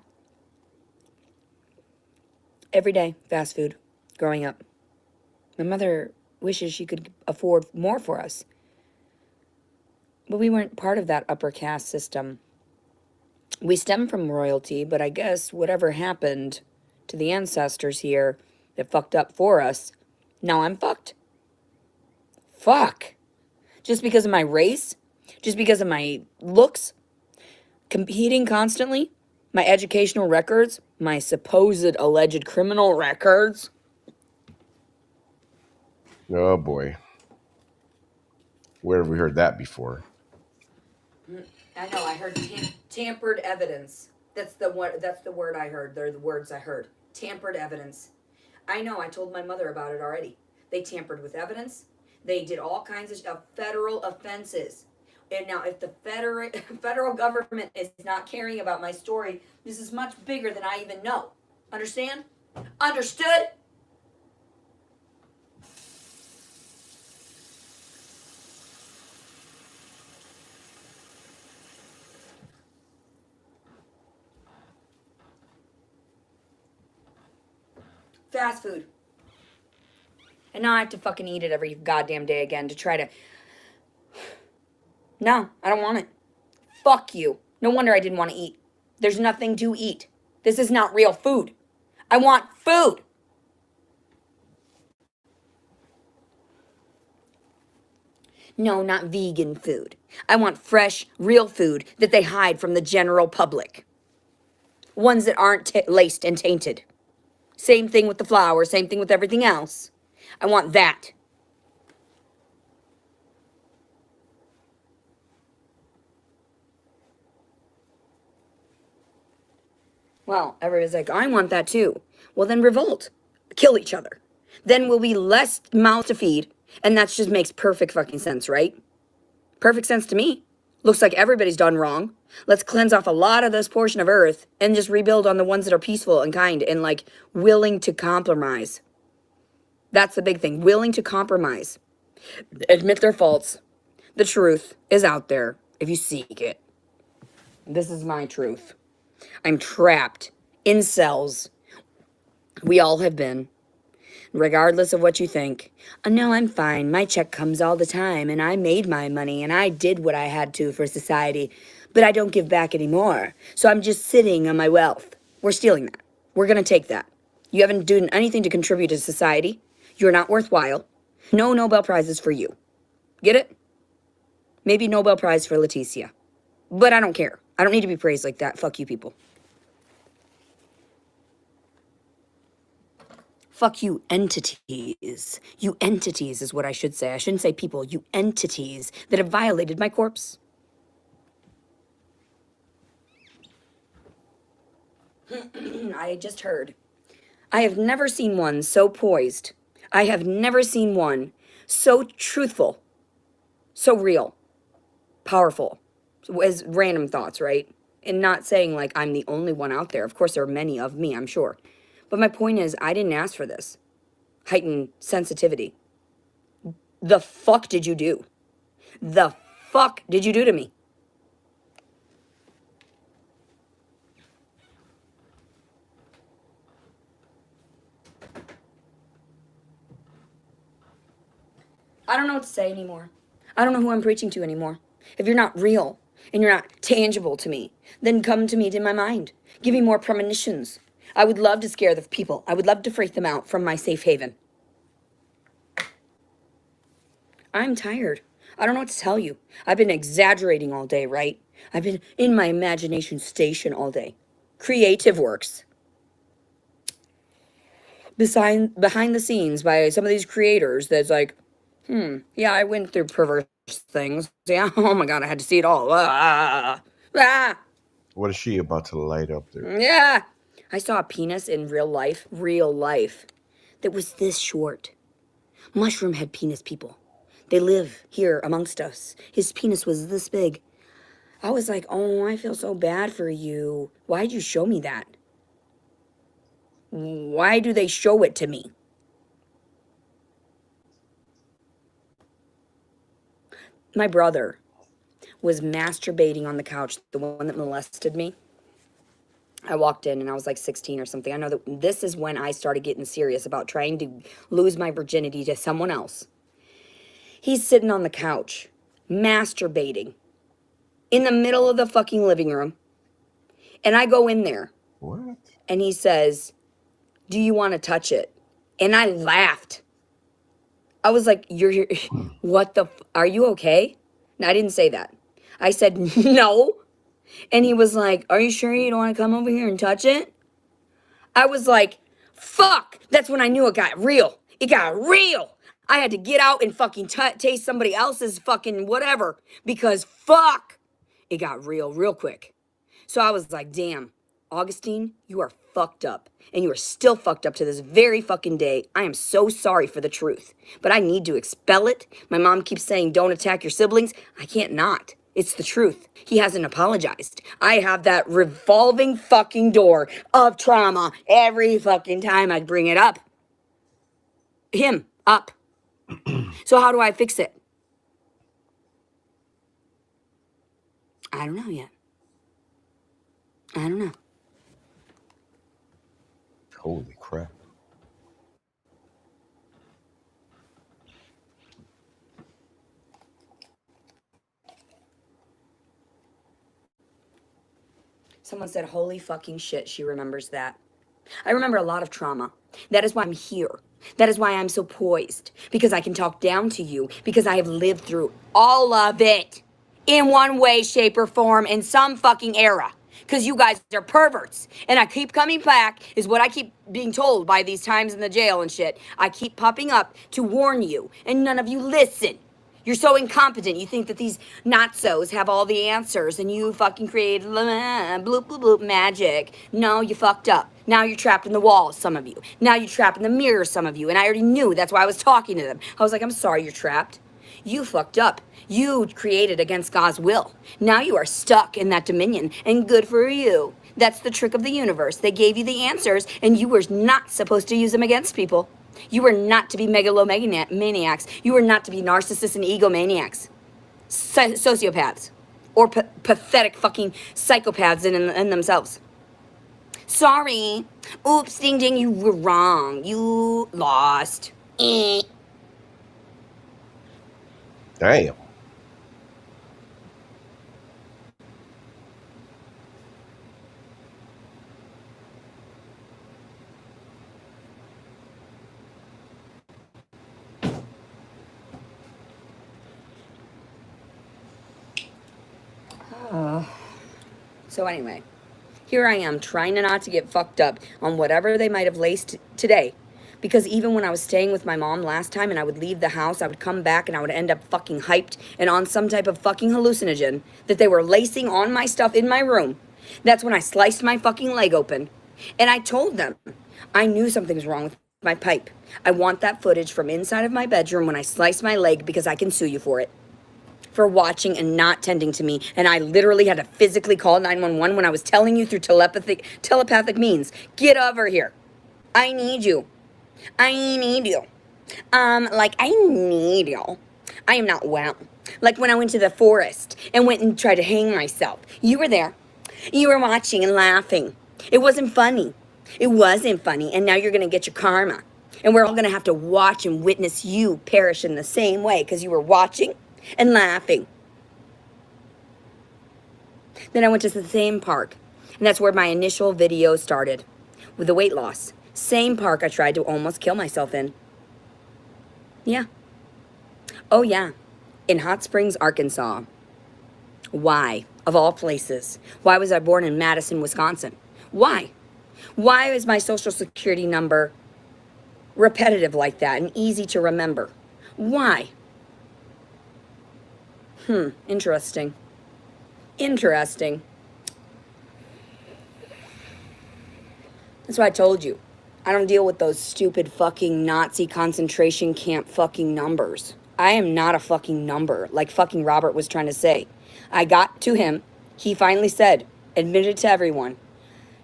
Speaker 1: Every day, fast food. Growing up. My mother wishes she could afford more for us. But we weren't part of that upper caste system. We stem from royalty, but I guess whatever happened to the ancestors here that fucked up for us, now I'm fucked. Fuck. Just because of my race? Just because of my looks? Competing constantly? My educational records? My supposed alleged criminal records?
Speaker 2: Oh boy. Where have we heard that before?
Speaker 1: I know, I heard tampered evidence. That's the word I heard. They're the words I heard. Tampered evidence. I know, I told my mother about it already. They tampered with evidence. They did all kinds of federal offenses. And now if the federal government is not caring about my story, this is much bigger than I even know. Understand? Understood? Fast food. And now I have to fucking eat it every goddamn day again to try to... No, I don't want it. Fuck you. No wonder I didn't want to eat. There's nothing to eat. This is not real food. I want food. No, not vegan food. I want fresh, real food that they hide from the general public. Ones that aren't laced and tainted. Same thing with the flour, same thing with everything else. I want that. Well, everybody's like, I want that too. Well, then revolt. Kill each other. Then we'll be less mouths to feed, and that just makes perfect fucking sense, right? Perfect sense to me. Looks like everybody's done wrong. Let's cleanse off a lot of this portion of earth and just rebuild on the ones that are peaceful and kind and like willing to compromise. That's the big thing. Willing to compromise. Admit their faults. The truth is out there if you seek it. This is my truth. I'm trapped in cells. We all have been. Regardless of what you think. No, I'm fine. My check comes all the time, and I made my money, and I did what I had to for society, but I don't give back anymore. So I'm just sitting on my wealth. We're stealing that. We're going to take that. You haven't done anything to contribute to society. You're not worthwhile. No Nobel Prizes for you. Get it? Maybe Nobel Prize for Leticia. But I don't care. I don't need to be praised like that. Fuck you people. Fuck you entities. You entities is what I should say. I shouldn't say people. You entities that have violated my corpse. I just heard. I have never seen one so poised. I have never seen one so truthful, so real, powerful, as random thoughts, right? And not saying like I'm the only one out there. Of course, there are many of me, I'm sure. But my point is, I didn't ask for this. Heightened sensitivity. The fuck did you do? The fuck did you do to me? I don't know what to say anymore. I don't know who I'm preaching to anymore. If you're not real and you're not tangible to me, then come to me in my mind. Give me more premonitions. I would love to scare the people. I would love to freak them out from my safe haven. I'm tired. I don't know what to tell you. I've been exaggerating all day, right? I've been in my imagination station all day. Creative works. Behind the scenes by some of these creators that's like, yeah, I went through perverse things. Yeah, oh my God, I had to see it all.
Speaker 2: What is she about to light up there?
Speaker 1: Yeah. I saw a penis in real life, that was this short. Mushroom head penis people. They live here amongst us. His penis was this big. I was like, oh, I feel so bad for you. Why'd you show me that? Why do they show it to me? My brother was masturbating on the couch, the one that molested me. I walked in and I was like 16 or something. I know that this is when I started getting serious about trying to lose my virginity to someone else. He's sitting on the couch, masturbating in the middle of the fucking living room. And I go in there.
Speaker 2: What?
Speaker 1: And he says, do you want to touch it? And I laughed. I was like, what the, are you okay? No, I didn't say that. I said, no. And he was like, are you sure you don't want to come over here and touch it? I was like, fuck. That's when I knew it got real. It got real. I had to get out and fucking taste somebody else's fucking whatever because fuck. It got real quick. So I was like, damn, Augustine, you are fucked up. And you are still fucked up to this very fucking day. I am so sorry for the truth. But I need to expel it. My mom keeps saying, don't attack your siblings. I can't not. It's the truth. He hasn't apologized. I have that revolving fucking door of trauma every fucking time I bring it up. Him, up. So how do I fix it? I don't know yet. I don't know.
Speaker 2: Holy crap.
Speaker 1: Someone said, holy fucking shit, she remembers that. I remember a lot of trauma. That is why I'm here. That is why I'm so poised. Because I can talk down to you. Because I have lived through all of it. In one way, shape, or form. In some fucking era. Because you guys are perverts. And I keep coming back, is what I keep being told by these times in the jail and shit. I keep popping up to warn you. And none of you listen. You're so incompetent. You think that these not-sos have all the answers and you fucking create bloop, bloop, bloop magic. No, you fucked up. Now you're trapped in the walls, some of you. Now you're trapped in the mirror, some of you. And I already knew. That's why I was talking to them. I was like, I'm sorry you're trapped. You fucked up. You created against God's will. Now you are stuck in that dominion. And good for you. That's the trick of the universe. They gave you the answers and you were not supposed to use them against people. You were not to be megalomaniacs. You were not to be narcissists and egomaniacs. Sociopaths. Or pathetic fucking psychopaths in themselves. Sorry. Oops, ding ding, you were wrong. You lost.
Speaker 2: Damn.
Speaker 1: So anyway, here I am trying not to get fucked up on whatever they might have laced today. Because even when I was staying with my mom last time and I would leave the house, I would come back and I would end up fucking hyped and on some type of fucking hallucinogen that they were lacing on my stuff in my room. That's when I sliced my fucking leg open. And I told them I knew something was wrong with my pipe. I want that footage from inside of my bedroom when I sliced my leg because I can sue you for it. For watching and not tending to me. And I literally had to physically call 911 when I was telling you through telepathic means. Get over here. I need you. I need you. I need you. I am not well. Like when I went to the forest and went and tried to hang myself. You were there. You were watching and laughing. It wasn't funny. It wasn't funny. And now you're going to get your karma. And we're all going to have to watch and witness you perish in the same way because you were watching and laughing. Then I went to the same park. And that's where my initial video started. With the weight loss. Same park I tried to almost kill myself in. Yeah. Oh yeah. In Hot Springs, Arkansas. Why? Of all places. Why was I born in Madison, Wisconsin? Why? Why is my social security number repetitive like that and easy to remember? Why? Interesting. Interesting. That's why I told you. I don't deal with those stupid fucking Nazi concentration camp fucking numbers. I am not a fucking number, like fucking Robert was trying to say. I got to him. He finally said, admitted to everyone,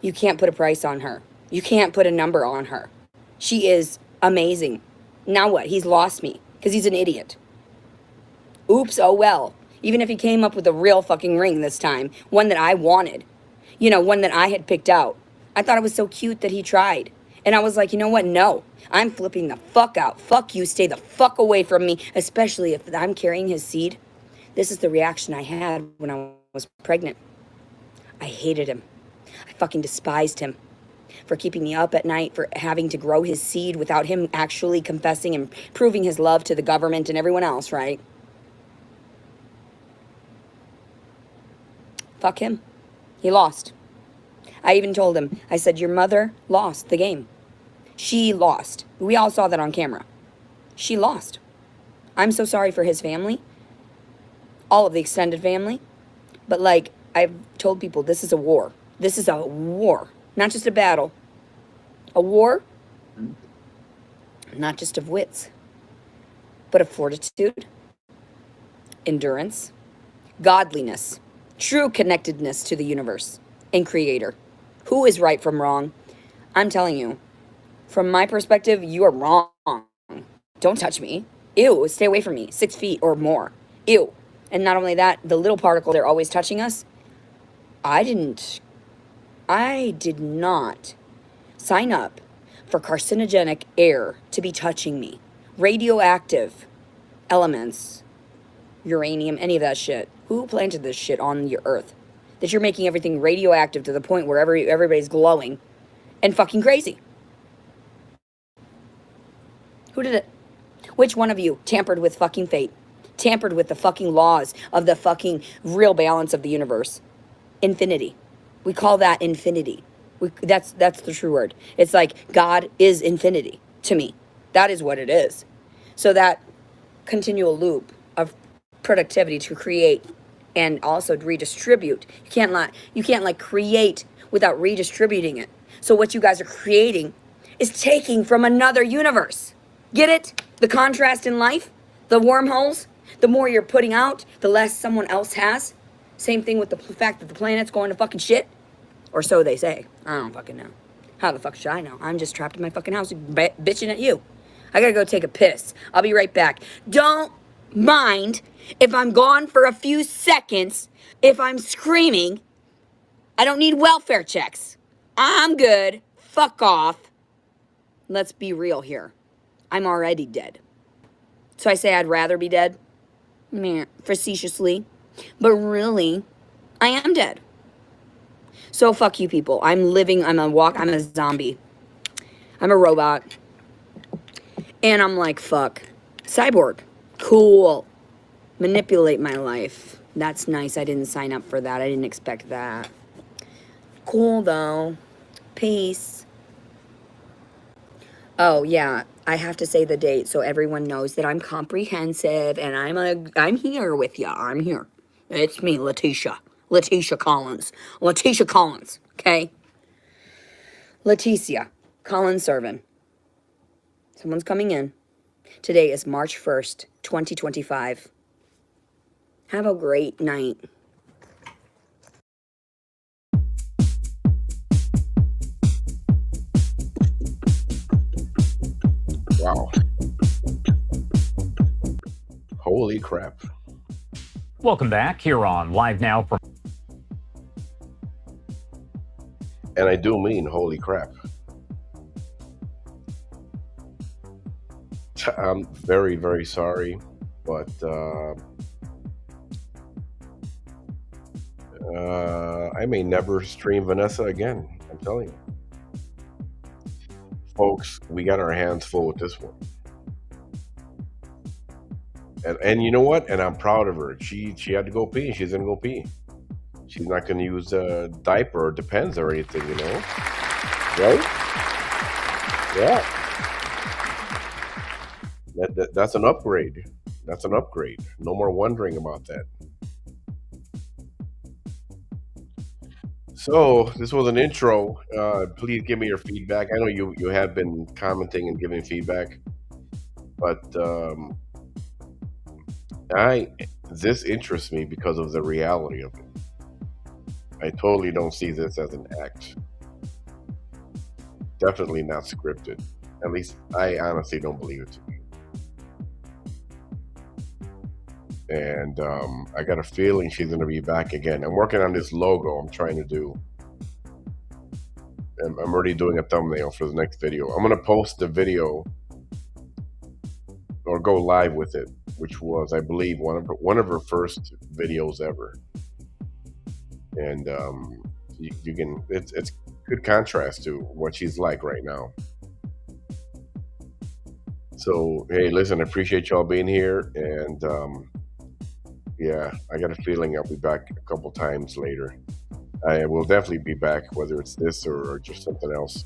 Speaker 1: you can't put a price on her. You can't put a number on her. She is amazing. Now what? He's lost me because he's an idiot. Oops, oh well. Even if he came up with a real fucking ring this time, one that I wanted, one that I had picked out. I thought it was so cute that he tried. And I was like, you know what? No, I'm flipping the fuck out. Fuck you. Stay the fuck away from me, especially if I'm carrying his seed. This is the reaction I had when I was pregnant. I hated him. I fucking despised him for keeping me up at night, for having to grow his seed without him actually confessing and proving his love to the government and everyone else, right? Fuck him. He lost. I even told him, I said, your mother lost the game. She lost. We all saw that on camera. She lost. I'm so sorry for his family, all of the extended family. But like I've told people, this is a war. This is a war, not just a battle. A war, not just of wits, but of fortitude, endurance, godliness, true connectedness to the universe and creator. Who is right from wrong? I'm telling you, from my perspective, you are wrong. Don't touch me. Ew, stay away from me. 6 feet or more. Ew. And not only that, the little particle they're always touching us, I did not sign up for carcinogenic air to be touching me. Radioactive elements, uranium, any of that shit. Who planted this shit on your earth? That you're making everything radioactive to the point where everybody's glowing and fucking crazy. Who did it? Which one of you tampered with fucking fate? Tampered with the fucking laws of the fucking real balance of the universe? Infinity. We call that infinity. That's the true word. It's like God is infinity to me. That is what it is. So that continual loop of productivity to create and also redistribute. You can't create without redistributing it. So what you guys are creating is taking from another universe. Get it? The contrast in life, the wormholes, the more you're putting out, the less someone else has. Same thing with the fact that the planet's going to fucking shit. Or so they say. I don't fucking know. How the fuck should I know? I'm just trapped in my fucking house bitching at you. I gotta go take a piss. I'll be right back. Don't mind if I'm gone for a few seconds, if I'm screaming. I don't need welfare checks. I'm good. Fuck off. Let's be real here. I'm already dead. So I say I'd rather be dead? Meh, facetiously. But really, I am dead. So fuck you people. I'm a zombie. I'm a robot. And I'm like, fuck. Cyborg. Cool. Manipulate my life. That's nice. I didn't sign up for that. I didn't expect that. Cool though. Peace. Oh yeah, I have to say the date so everyone knows that I'm comprehensive and I'm here with ya. I'm here. It's me, Letitia. Letitia Collins. Letitia Collins, okay? Leticia Collins Servin. Someone's coming in. Today is March 1st, 2025. Have a great night.
Speaker 2: Wow. Holy crap.
Speaker 4: Welcome back here on Live Now from...
Speaker 2: And I do mean holy crap. I'm very, very sorry, but I may never stream Vanessa again. I'm telling you. Folks, we got our hands full with this one. And you know what? And I'm proud of her. She had to go pee. She's going to go pee. She's not going to use a diaper or Depends or anything, you know? Right? Yeah. That's an upgrade. That's an upgrade. No more wondering about that. So this was an intro. Please give me your feedback. I know you have been commenting and giving feedback, but this interests me because of the reality of it. I totally don't see this as an act. Definitely not scripted. At least I honestly don't believe it to be. And I got a feeling she's going to be back again. I'm working on this logo I'm trying to do. I'm already doing a thumbnail for the next video. I'm going to post the video or go live with it, which was, I believe, one of her first videos ever. And you can, it's good contrast to what she's like right now. So, hey, listen, I appreciate y'all being here. And yeah, I got a feeling I'll be back a couple times later. I will definitely be back, whether it's this or just something else.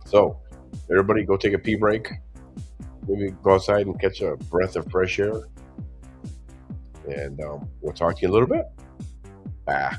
Speaker 2: So, everybody go take a pee break. Maybe go outside and catch a breath of fresh air. And we'll talk to you in a little bit. Bye.